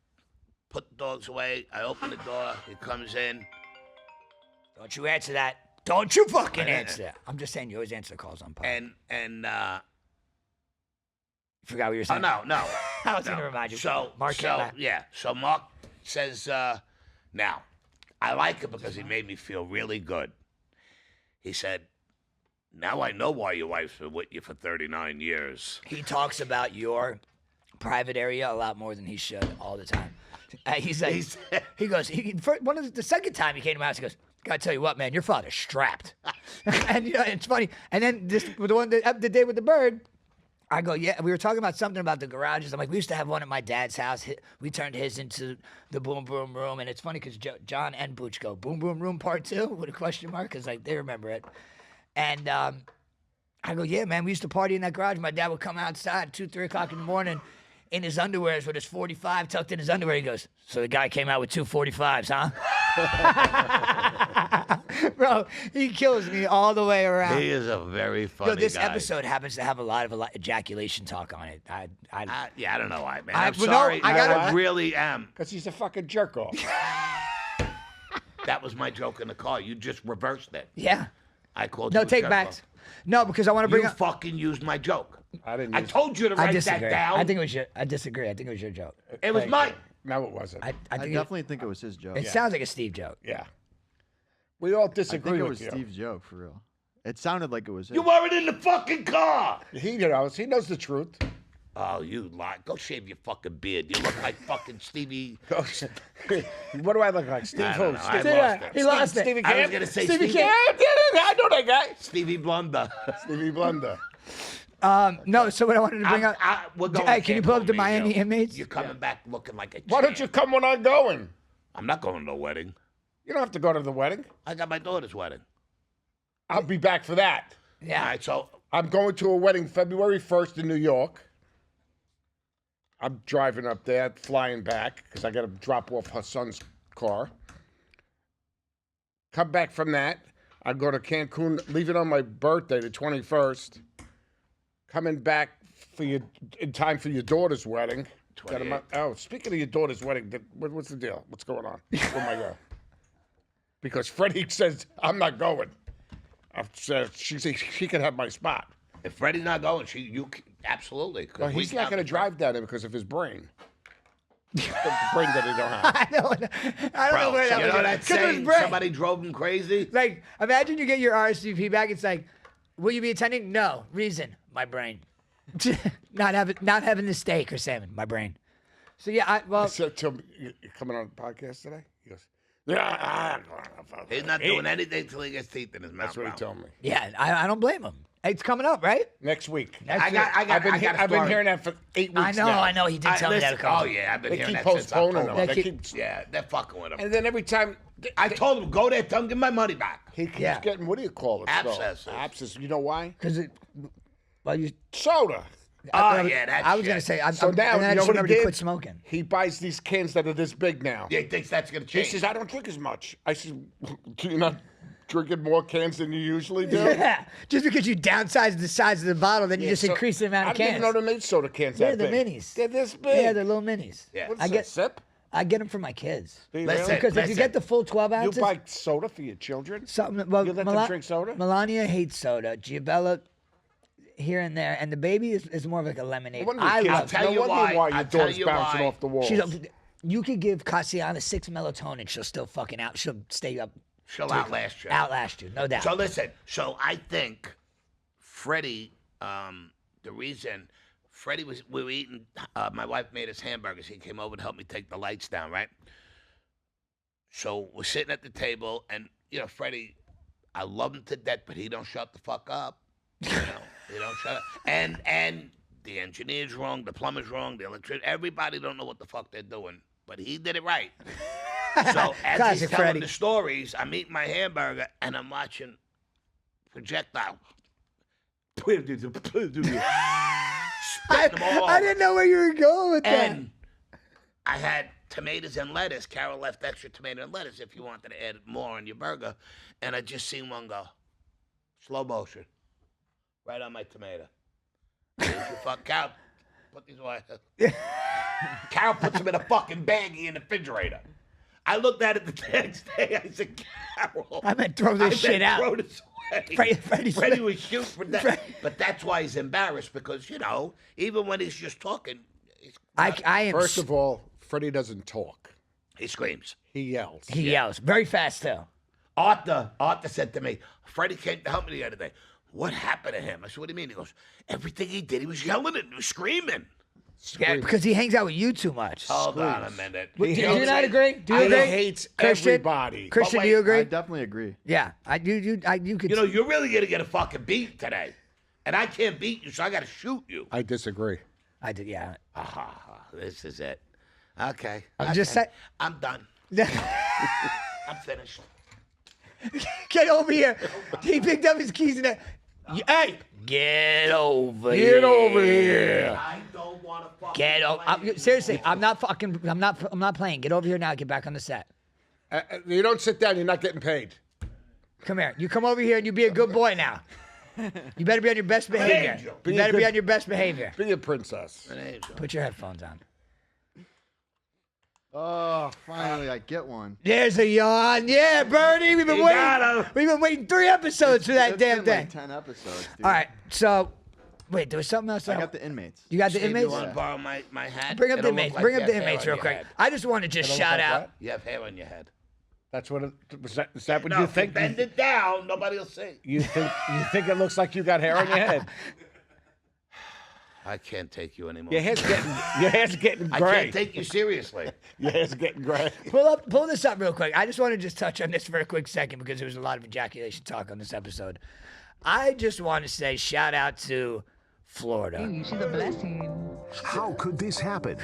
Speaker 1: put the dogs away. I open the door. He comes in.
Speaker 3: Don't you answer that. Don't you fucking answer that. I'm just saying you always answer the calls on pod.
Speaker 1: And
Speaker 3: Forgot what you were saying.
Speaker 1: no.
Speaker 3: I was going to remind you.
Speaker 1: So
Speaker 3: Mark can't laugh.
Speaker 1: So Mark says, now, I like it because he made me feel really good. He said, "Now I know why your wife's been with you for 39 years.
Speaker 3: He talks about your private area a lot more than he should all the time. He's like, he goes, the second time he came to my house, he goes, "Gotta tell you what, man, your father's strapped." And it's funny. And then the day with the bird, I go, yeah, we were talking about something about the garages. I'm like, we used to have one at my dad's house. We turned his into the boom boom room. And it's funny because John and Booch go, "Boom boom room part 2?" with a question mark, because like they remember it. And I go, yeah, man, we used to party in that garage. My dad would come outside 2, 3 o'clock in the morning in his underwears with his 45 tucked in his underwear. He goes, "So the guy came out with 2 45s, huh?" Bro, he kills me all the way around.
Speaker 1: He is a very funny
Speaker 3: This
Speaker 1: guy.
Speaker 3: episode happens to have a lot of ejaculation talk on it.
Speaker 1: Yeah, I don't know why, man.
Speaker 3: I-
Speaker 1: I'm
Speaker 3: well, no,
Speaker 1: sorry.
Speaker 3: I gotta-
Speaker 1: I really am.
Speaker 2: Because he's a fucking jerk off.
Speaker 1: That was my joke in the car. You just reversed it.
Speaker 3: Yeah.
Speaker 1: I called
Speaker 3: No
Speaker 1: you a
Speaker 3: take
Speaker 1: jerk
Speaker 3: backs.
Speaker 1: off.
Speaker 3: No, because I want to bring
Speaker 1: You
Speaker 3: up.
Speaker 1: fucking used my joke.
Speaker 2: I didn't.
Speaker 1: I told you to write that
Speaker 3: disagree.
Speaker 1: down.
Speaker 3: I think it was your. I disagree. I think it was your joke.
Speaker 1: It was mine.
Speaker 2: No, it wasn't.
Speaker 3: I
Speaker 6: I
Speaker 3: think
Speaker 6: definitely think it was his joke.
Speaker 3: it sounds like a Steve joke.
Speaker 2: Yeah. We all
Speaker 6: I
Speaker 2: disagree
Speaker 6: think it
Speaker 2: with
Speaker 6: was
Speaker 2: you.
Speaker 6: Steve's joke for real. It sounded like it was his.
Speaker 1: You weren't in the fucking car.
Speaker 2: He knows. He knows the truth.
Speaker 1: Oh, you lie. Go shave your fucking beard. You look like fucking Stevie.
Speaker 2: What do I look like? Steve
Speaker 1: I don't know.
Speaker 2: who?
Speaker 1: I
Speaker 2: Steve,
Speaker 1: lost it.
Speaker 3: He lost it.
Speaker 2: Stevie
Speaker 1: I was
Speaker 2: Camp?
Speaker 1: going to say
Speaker 3: Stevie
Speaker 1: Stevie.
Speaker 3: Camp.
Speaker 2: Yeah, I did it. I know that guy.
Speaker 1: Stevie Blunder.
Speaker 2: Stevie Blunder.
Speaker 3: No, so what I wanted to bring up.
Speaker 1: We're going
Speaker 3: Hey,
Speaker 1: to
Speaker 3: can you pull up
Speaker 1: Cancun,
Speaker 3: the
Speaker 1: me and
Speaker 3: Miami
Speaker 1: you.
Speaker 3: inmates?
Speaker 1: You're coming back looking like a
Speaker 2: Why don't you
Speaker 1: champ.
Speaker 2: come when I'm going?
Speaker 1: I'm not going to a wedding.
Speaker 2: You don't have to go to the wedding.
Speaker 1: I got my daughter's wedding.
Speaker 2: I'll be back for that.
Speaker 3: Yeah.
Speaker 1: All right, so
Speaker 2: I'm going to a wedding February 1st in New York. I'm driving up there, flying back, because I got to drop off her son's car. Come back from that. I go to Cancun, leave it on my birthday, the 21st. Coming back in time for your daughter's wedding. Got
Speaker 1: 28.
Speaker 2: Speaking of your daughter's wedding, what's the deal? What's going on? Where am I going? Because Freddie says, I'm not going. I've said she can have my spot.
Speaker 1: if Freddie's not going, absolutely. 'cause
Speaker 2: Well,
Speaker 1: we
Speaker 2: he's not
Speaker 1: count
Speaker 2: going to
Speaker 1: the-
Speaker 2: drive down there because of his brain. The brain that he don't have.
Speaker 3: I don't know
Speaker 1: Bro,
Speaker 3: where that
Speaker 1: you
Speaker 3: was
Speaker 1: know
Speaker 3: going.
Speaker 1: that
Speaker 3: 'Cause it was
Speaker 1: saying,
Speaker 3: brain.
Speaker 1: somebody drove him crazy?
Speaker 3: Like, imagine you get your RSVP back. It's like, will you be attending? No. Reason, my brain. not having the steak or salmon, my brain. So yeah,
Speaker 2: I said to him, "You coming on the podcast today?" He goes, "Yeah."
Speaker 1: He's not doing anything till he gets teeth in his mouth.
Speaker 2: That's what he
Speaker 1: bro.
Speaker 2: told me.
Speaker 3: yeah, I don't blame him. It's coming up, right?
Speaker 2: Next week.
Speaker 1: I got
Speaker 2: I've been
Speaker 1: a story.
Speaker 2: hearing that for 8 weeks
Speaker 3: I know,
Speaker 2: now.
Speaker 3: I know. He did tell me that a
Speaker 1: Listen,
Speaker 3: couple.
Speaker 1: oh yeah, I've been
Speaker 2: They
Speaker 1: hearing
Speaker 2: keep
Speaker 1: that since
Speaker 2: postponing
Speaker 1: October.
Speaker 2: them.
Speaker 3: They
Speaker 2: They
Speaker 3: keep-
Speaker 2: keep,
Speaker 1: Yeah, they're fucking with him.
Speaker 2: and then every time
Speaker 1: I told him, go there, tell him, give my money back.
Speaker 2: he keeps
Speaker 3: Yeah.
Speaker 2: getting, what do you call it?
Speaker 1: Abscesses.
Speaker 2: Abscess. You know why?
Speaker 3: Because you.
Speaker 2: Soda.
Speaker 1: Oh, yeah, that's
Speaker 3: I was gonna
Speaker 1: shit.
Speaker 3: say.
Speaker 2: So now,
Speaker 3: and then I
Speaker 2: you know
Speaker 3: just
Speaker 2: what he
Speaker 3: remembered to
Speaker 2: did?
Speaker 3: quit smoking.
Speaker 2: He buys these cans that are this big now.
Speaker 1: Yeah, he thinks that's going to
Speaker 2: He
Speaker 1: change.
Speaker 2: says, I don't drink as much. I said, do you not drinking more cans than you usually do?
Speaker 3: Yeah, just because you downsize the size of the bottle, then you
Speaker 2: Yeah,
Speaker 3: just
Speaker 2: so
Speaker 3: increase the amount of
Speaker 2: I didn't
Speaker 3: cans.
Speaker 2: even know they made soda cans
Speaker 3: Yeah,
Speaker 2: that
Speaker 3: they're
Speaker 2: big.
Speaker 3: minis.
Speaker 2: They're this big.
Speaker 3: Yeah, they're little minis.
Speaker 1: Yeah.
Speaker 2: What's
Speaker 3: I
Speaker 2: that,
Speaker 3: get-
Speaker 2: sip?
Speaker 3: I get them for my kids.
Speaker 2: Do you
Speaker 1: Listen,
Speaker 2: really?
Speaker 3: Because if you
Speaker 1: listen.
Speaker 3: get the full 12
Speaker 2: You
Speaker 3: ounces,
Speaker 2: buy soda for your children?
Speaker 3: something. Well,
Speaker 2: You let them drink soda?
Speaker 3: Melania hates soda. Giabella, here and there, and the baby is more of like a lemonade.
Speaker 2: No wonder your
Speaker 3: I
Speaker 2: kids-
Speaker 3: love.
Speaker 1: I'll tell
Speaker 2: no
Speaker 1: you
Speaker 2: wonder
Speaker 1: why.
Speaker 2: why your
Speaker 1: I'll tell
Speaker 2: daughter's
Speaker 1: you
Speaker 2: bouncing
Speaker 1: why.
Speaker 2: off the walls.
Speaker 3: She's you could give Cassiana 6 melatonin, she'll still fucking out. She'll stay up,
Speaker 1: She'll outlast you.
Speaker 3: outlast you, no doubt.
Speaker 1: So listen, I think Freddie, the reason Freddie we were eating, my wife made us hamburgers. He came over to help me take the lights down, right? So we're sitting at the table, and Freddie, I love him to death, but he don't shut the fuck up. He don't shut up. And the engineer's wrong, the plumber's wrong, the electrician, everybody don't know what the fuck they're doing, but he did it right. So as
Speaker 3: Classic
Speaker 1: he's telling
Speaker 3: Freddie.
Speaker 1: the stories, I'm eating my hamburger and I'm watching projectile.
Speaker 3: I didn't know where you were going with that.
Speaker 1: And I had tomatoes and lettuce. Carol left extra tomato and lettuce if you wanted to add more on your burger. And I just seen one go, slow motion, right on my tomato. Fuck Carol, put these away. Carol puts them in a fucking baggie in the refrigerator. I looked at it the next day. I said, Carol,
Speaker 3: I meant throw this shit out.
Speaker 1: Throw this away.
Speaker 3: Freddie
Speaker 1: Freddie was shooting for that.
Speaker 3: Freddie-
Speaker 1: But that's why he's embarrassed because, even when he's just talking,
Speaker 3: I am.
Speaker 2: First of all, Freddie doesn't talk.
Speaker 1: he screams.
Speaker 2: He yells.
Speaker 3: He yells very fast too.
Speaker 1: Arthur said to me, Freddie came to help me the other day. What happened to him? I said, what do you mean? He goes, everything he did, he was yelling and he was screaming.
Speaker 3: Yeah, because he hangs out with you too much.
Speaker 1: Hold on a minute.
Speaker 3: Do you not agree? Do you
Speaker 2: He
Speaker 3: agree?
Speaker 2: hates
Speaker 3: Christian?
Speaker 2: everybody.
Speaker 3: Christian,
Speaker 1: But
Speaker 3: do you
Speaker 1: wait,
Speaker 3: agree?
Speaker 6: I definitely agree.
Speaker 3: Yeah, I do. You could.
Speaker 1: You know, you're really gonna get a fucking beat today, and I can't beat you, so I gotta shoot you.
Speaker 2: I disagree.
Speaker 3: I did. Yeah.
Speaker 1: This is it. Okay.
Speaker 3: I'm just saying.
Speaker 1: I'm done. I'm finished.
Speaker 3: Get over here. He picked up his keys and hey, get over
Speaker 2: Get
Speaker 3: here.
Speaker 2: over here.
Speaker 1: I don't want to fucking
Speaker 3: Get over. Seriously, I'm not playing. Get over here now. Get back on the set.
Speaker 2: You don't sit down. You're not getting paid.
Speaker 3: Come here. You come over here and you be a good boy now. You better be on your best behavior.
Speaker 1: angel.
Speaker 3: You
Speaker 2: Be a
Speaker 3: better be
Speaker 2: good-
Speaker 3: on your best behavior.
Speaker 2: Be a princess.
Speaker 1: An angel.
Speaker 3: Put your headphones on.
Speaker 6: Oh, finally, I get one.
Speaker 3: There's a yawn. Yeah, Bernie. We've been
Speaker 1: You got him.
Speaker 3: waiting. We've been waiting 3 episodes for that
Speaker 6: It's
Speaker 3: damn
Speaker 6: been
Speaker 3: thing.
Speaker 6: like 10 episodes, dude.
Speaker 3: All right. So, wait. There was something else.
Speaker 6: I got the inmates.
Speaker 3: You got the
Speaker 1: Steve,
Speaker 3: inmates.
Speaker 1: you want to borrow my hat?
Speaker 3: Bring up the
Speaker 1: It'll look
Speaker 3: inmates.
Speaker 1: like
Speaker 3: Bring
Speaker 1: you
Speaker 3: up the
Speaker 1: have hair
Speaker 3: inmates
Speaker 1: on
Speaker 3: real
Speaker 1: your
Speaker 3: quick.
Speaker 1: head.
Speaker 3: I just want to just
Speaker 2: It'll look
Speaker 3: shout
Speaker 2: like
Speaker 3: out.
Speaker 2: what?
Speaker 1: You have hair on your head.
Speaker 2: That's what. Is that what
Speaker 1: No,
Speaker 2: you
Speaker 1: if you
Speaker 2: think?
Speaker 1: bend it down, nobody will see.
Speaker 2: You think it looks like you got hair on your head?
Speaker 1: I can't take you anymore.
Speaker 2: Your hair's getting
Speaker 1: I
Speaker 2: gray.
Speaker 1: can't take you seriously.
Speaker 2: Your hair's getting gray.
Speaker 3: Pull this up real quick. I just want to just touch on this for a quick second because there was a lot of ejaculation talk on this episode. I just want to say shout out to Florida.
Speaker 10: She's a blessing
Speaker 11: How could this happen?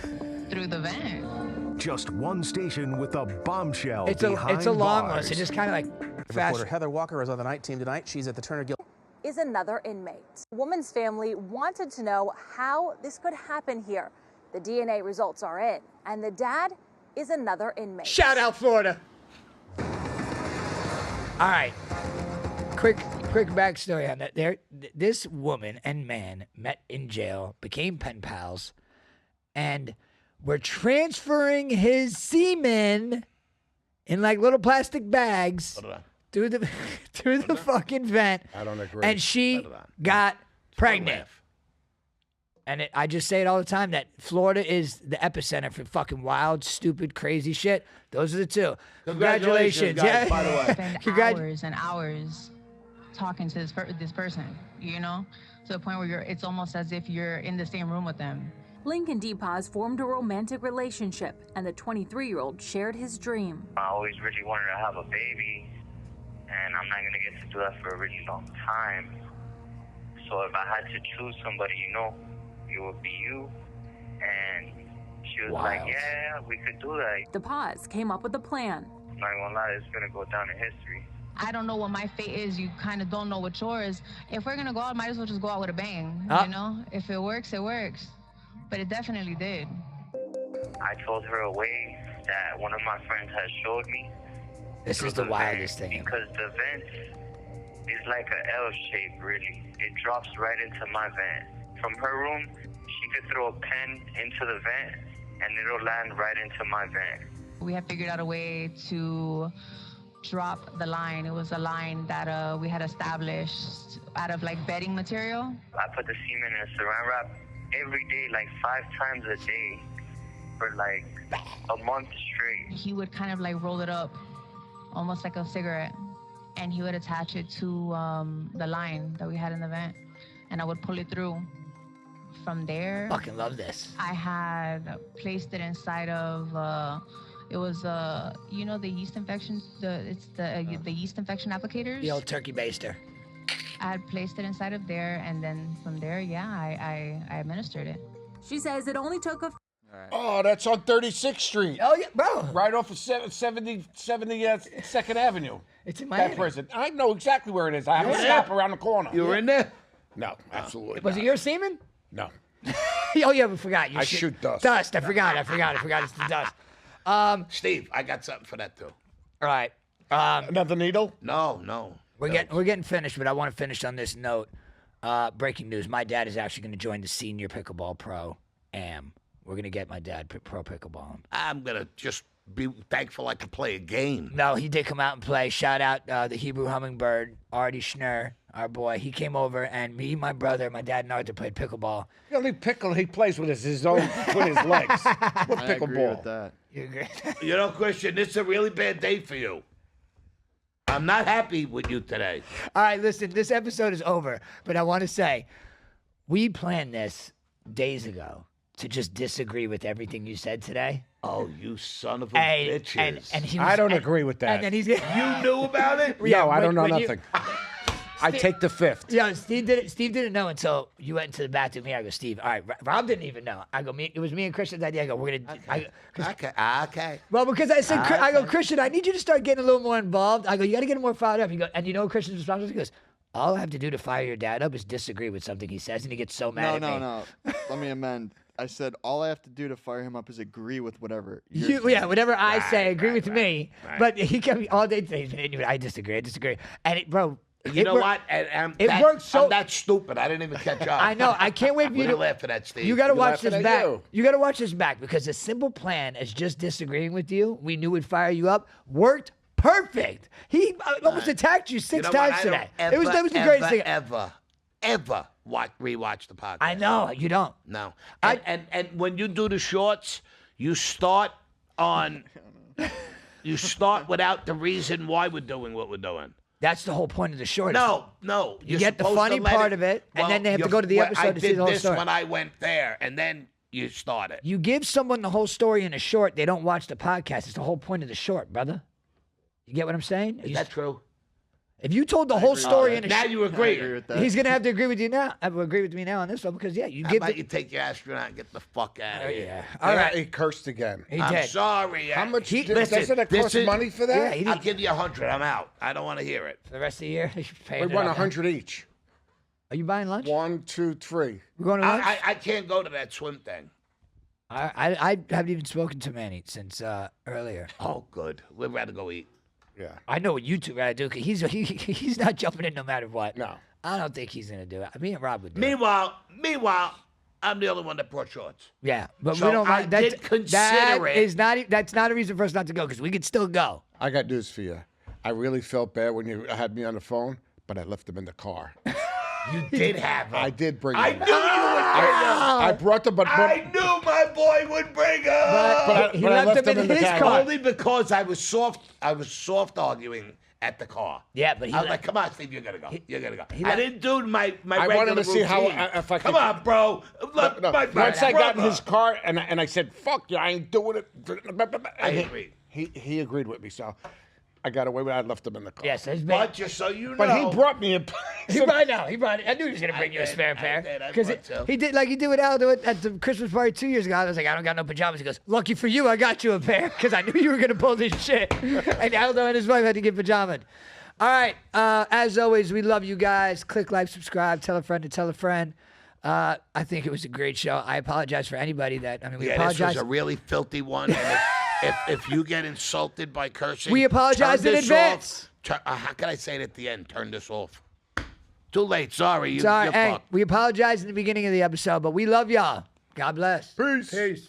Speaker 10: through the van.
Speaker 11: Just one station with a bombshell
Speaker 3: It's
Speaker 11: behind
Speaker 3: a long
Speaker 11: bars.
Speaker 3: one. So just kind of like fast.
Speaker 5: Reporter Heather Walker is on the night team tonight. She's at the Turner Gill.
Speaker 12: Is another inmate. The woman's family wanted to know how this could happen here. The DNA results are in, and the dad is another inmate.
Speaker 3: Shout out Florida. All right. Quick backstory on that. This woman and man met in jail, became pen pals, and were transferring his semen in like little plastic bags through the fucking vent.
Speaker 2: I don't agree.
Speaker 3: And she got pregnant. And I just say it all the time that Florida is the epicenter for fucking wild, stupid, crazy shit. Those are the two. Congratulations,
Speaker 1: guys, by the way.
Speaker 10: Spend hours and hours talking to this person, you know, to the point where it's almost as if you're in the same room with them.
Speaker 12: Link and Deepaz formed a romantic relationship, and the 23-year-old shared his dream.
Speaker 13: I always really wanted to have a baby, and I'm not going to get to do that for a really long time. So if I had to choose somebody, you know, it would be you. And she was like, yeah, we could do that.
Speaker 12: Deepaz came up with a plan.
Speaker 13: I'm not going to lie, it's going to go down in history.
Speaker 10: I don't know what my fate is. You kind of don't know what yours. If we're going to go out, might as well just go out with a bang, you know? If it works, it works. But it definitely did.
Speaker 13: I told her a way that one of my friends had showed me.
Speaker 3: This is the wildest thing.
Speaker 13: Because the vent is like an L shape, really. It drops right into my vent. From her room, she could throw a pen into the vent, and it'll land right into my vent.
Speaker 10: We had figured out a way to drop the line. It was a line that we had established out of like bedding material.
Speaker 13: I put the semen in a saran wrap every day, like 5 times a day for like a month straight.
Speaker 10: He would kind of like roll it up almost like a cigarette, and he would attach it to the line that we had in the vent, and I would pull it through. From there,
Speaker 3: fucking love this.
Speaker 10: I had placed it inside of it was you know, the yeast infection, the yeast infection applicators.
Speaker 3: The old turkey baster.
Speaker 10: I had placed it inside of there, and then from there, yeah, I administered it.
Speaker 12: She says it only took a...
Speaker 2: Oh, that's on 36th Street.
Speaker 3: Oh, yeah, bro.
Speaker 2: Right off of 72nd Avenue.
Speaker 3: It's in
Speaker 2: That
Speaker 3: Miami.
Speaker 2: prison. I know exactly where it is. I have to stop around the corner.
Speaker 1: You were in there?
Speaker 2: No, absolutely
Speaker 3: Was
Speaker 2: not.
Speaker 3: it your semen?
Speaker 2: No.
Speaker 3: Oh, yeah, we forgot. You
Speaker 2: I shoot dust.
Speaker 3: Dust. I forgot. It's the dust.
Speaker 1: Steve, I got something for that too.
Speaker 3: All right.
Speaker 2: Another needle?
Speaker 1: No.
Speaker 3: We're getting finished, but I want to finish on this note. Breaking news: my dad is actually going to join the senior pickleball pro am. We're going to get my dad pro pickleball.
Speaker 1: I'm gonna just be thankful I could play a game.
Speaker 3: No, he did come out and play. Shout out the Hebrew Hummingbird, Artie Schnurr, our boy. He came over, and me, my brother, my dad, and Arthur played pickleball.
Speaker 2: The only pickle he plays with is his own, with his legs. What
Speaker 6: I agree
Speaker 2: pickleball?
Speaker 6: with that.
Speaker 3: You agree?
Speaker 1: You know, Christian, this is a really bad day for you. I'm not happy with you today.
Speaker 3: All right, listen, this episode is over, but I want to say we planned this days ago. to just disagree with everything you said today.
Speaker 1: Oh, you son of a
Speaker 3: And-
Speaker 1: bitches.
Speaker 3: and he
Speaker 2: I
Speaker 3: was-
Speaker 2: don't
Speaker 3: and-
Speaker 2: agree with that.
Speaker 3: And then he's
Speaker 1: you knew about it?
Speaker 2: No, I don't know
Speaker 3: when you-
Speaker 2: nothing. I take the fifth.
Speaker 3: Yeah, Steve didn't know until you went into the bathroom. Here, I go, Steve. All right, Rob didn't even know. I go, it was me and Christian's idea. I go, we're gonna.
Speaker 1: Okay.
Speaker 3: Well, because I said, I go, Christian, I need you to start getting a little more involved. I go, you got to get him more fired up. He goes, and you know, Christian's response was, he goes, all I have to do to fire your dad up is disagree with something he says, and he gets so mad at me.
Speaker 6: No. Let me amend. I said all I have to do to fire him up is agree with whatever.
Speaker 3: Whatever I say, agree with me.
Speaker 1: right.
Speaker 3: But he kept me all day today. I disagree. And bro,
Speaker 1: You know what? And
Speaker 3: it works so.
Speaker 1: I'm that stupid. I didn't even catch up.
Speaker 3: I know. I can't wait for you
Speaker 1: What are
Speaker 3: to
Speaker 1: you laughing at, Steve?
Speaker 3: You got to
Speaker 1: You
Speaker 3: watch this
Speaker 1: laughing at
Speaker 3: back.
Speaker 1: you.
Speaker 3: You got to watch this back because a simple plan as just disagreeing with you, we knew would fire you up, worked perfect. He almost attacked you six
Speaker 1: You know what?
Speaker 3: times
Speaker 1: I
Speaker 3: today.
Speaker 1: don't
Speaker 3: That was the greatest thing.
Speaker 1: Ever rewatch the podcast.
Speaker 3: I know you don't.
Speaker 1: No. And when you do the shorts, you start on. You start without the reason why we're doing what we're doing.
Speaker 3: That's the whole point of the short.
Speaker 1: No.
Speaker 3: You
Speaker 1: You're
Speaker 3: get the
Speaker 1: supposed
Speaker 3: funny
Speaker 1: to let
Speaker 3: part of it, and then they have to go to the episode to see the whole
Speaker 1: I did this
Speaker 3: story.
Speaker 1: when I went there, and then you start it.
Speaker 3: You give someone the whole story in a short, they don't watch the podcast. It's the whole point of the short, brother. You get what I'm saying?
Speaker 1: Is that true?
Speaker 3: If you told the whole story in a
Speaker 1: now you agree.
Speaker 3: He's gonna have to agree with you now. Agree with me now on this one because you
Speaker 1: How
Speaker 3: give.
Speaker 1: about you take your astronaut and get the fuck out of here?
Speaker 3: All right.
Speaker 2: He cursed again.
Speaker 3: He
Speaker 1: I'm
Speaker 3: did.
Speaker 1: sorry.
Speaker 2: How much
Speaker 1: Listen,
Speaker 2: doesn't it
Speaker 1: this
Speaker 2: cost
Speaker 1: is-
Speaker 2: money for that?
Speaker 3: Yeah,
Speaker 1: I'll give you 100. I'm out. I don't want to hear it.
Speaker 3: For the rest of the year, you should pay
Speaker 2: We won 100 each.
Speaker 3: Are you buying lunch?
Speaker 2: 1, 2, 3.
Speaker 3: We're going to lunch.
Speaker 1: I can't go to that swim thing.
Speaker 3: I haven't even spoken to Manny since earlier.
Speaker 1: Oh, good. We'd rather go eat.
Speaker 2: Yeah.
Speaker 3: I know what you two gotta do because he's not jumping in no matter what.
Speaker 2: No.
Speaker 3: I don't think he's gonna do it. Me and Rob would do it.
Speaker 1: Meanwhile, I'm the only one that brought shorts.
Speaker 3: Yeah, but
Speaker 1: So
Speaker 3: we don't.
Speaker 1: I
Speaker 3: Like,
Speaker 1: did consider it.
Speaker 3: That's not a reason for us not to go because we could still go.
Speaker 2: I got news for you. I really felt bad when you had me on the phone, but I left them in the car.
Speaker 1: You did have them.
Speaker 2: I did bring
Speaker 1: I
Speaker 2: them.
Speaker 1: knew you would bring them.
Speaker 2: I brought them, but
Speaker 1: I knew my boy would bring them.
Speaker 3: But he
Speaker 2: I
Speaker 3: left them in his car.
Speaker 1: Only because I was soft arguing at the car.
Speaker 3: Yeah, but he
Speaker 1: I was
Speaker 3: left-
Speaker 1: like, "Come on, Steve, you're gonna go. You're gonna go." I
Speaker 3: left-
Speaker 1: didn't do my
Speaker 2: I
Speaker 1: regular
Speaker 2: wanted to see how
Speaker 1: routine.
Speaker 2: if I could.
Speaker 1: Come on, bro. Look,
Speaker 2: No,
Speaker 1: my
Speaker 2: once I got in
Speaker 1: brother.
Speaker 2: his car and I said, "Fuck you, I ain't doing it."
Speaker 1: I
Speaker 2: And
Speaker 1: agreed.
Speaker 2: He agreed with me, so I got away with it. I left him in the car.
Speaker 3: Yes, there's been.
Speaker 1: But just so you know,
Speaker 2: But he brought me a.
Speaker 3: He brought it. I knew he was gonna bring you a
Speaker 1: did,
Speaker 3: spare
Speaker 1: I
Speaker 3: pair
Speaker 1: did, I
Speaker 3: because
Speaker 1: brought two.
Speaker 3: he did like he did with Aldo at the Christmas party 2 years ago. I was like, I don't got no pajamas. He goes, lucky for you, I got you a pair because I knew you were gonna pull this shit. And Aldo and his wife had to get pajamas. All right. As always, we love you guys. Click like, subscribe, tell a friend to tell a friend. I think it was a great show. I apologize for anybody that. I mean, we
Speaker 1: Yeah,
Speaker 3: apologize.
Speaker 1: this was a really filthy one. And if you get insulted by cursing,
Speaker 3: We apologize
Speaker 1: turn
Speaker 3: in
Speaker 1: this
Speaker 3: advance.
Speaker 1: off. How can I say it at the end? Turn this off. Too late. Sorry. You're
Speaker 3: Sorry, hey,
Speaker 1: fucked.
Speaker 3: we apologize in the beginning of the episode, but we love y'all. God bless.
Speaker 2: Peace.
Speaker 3: Peace.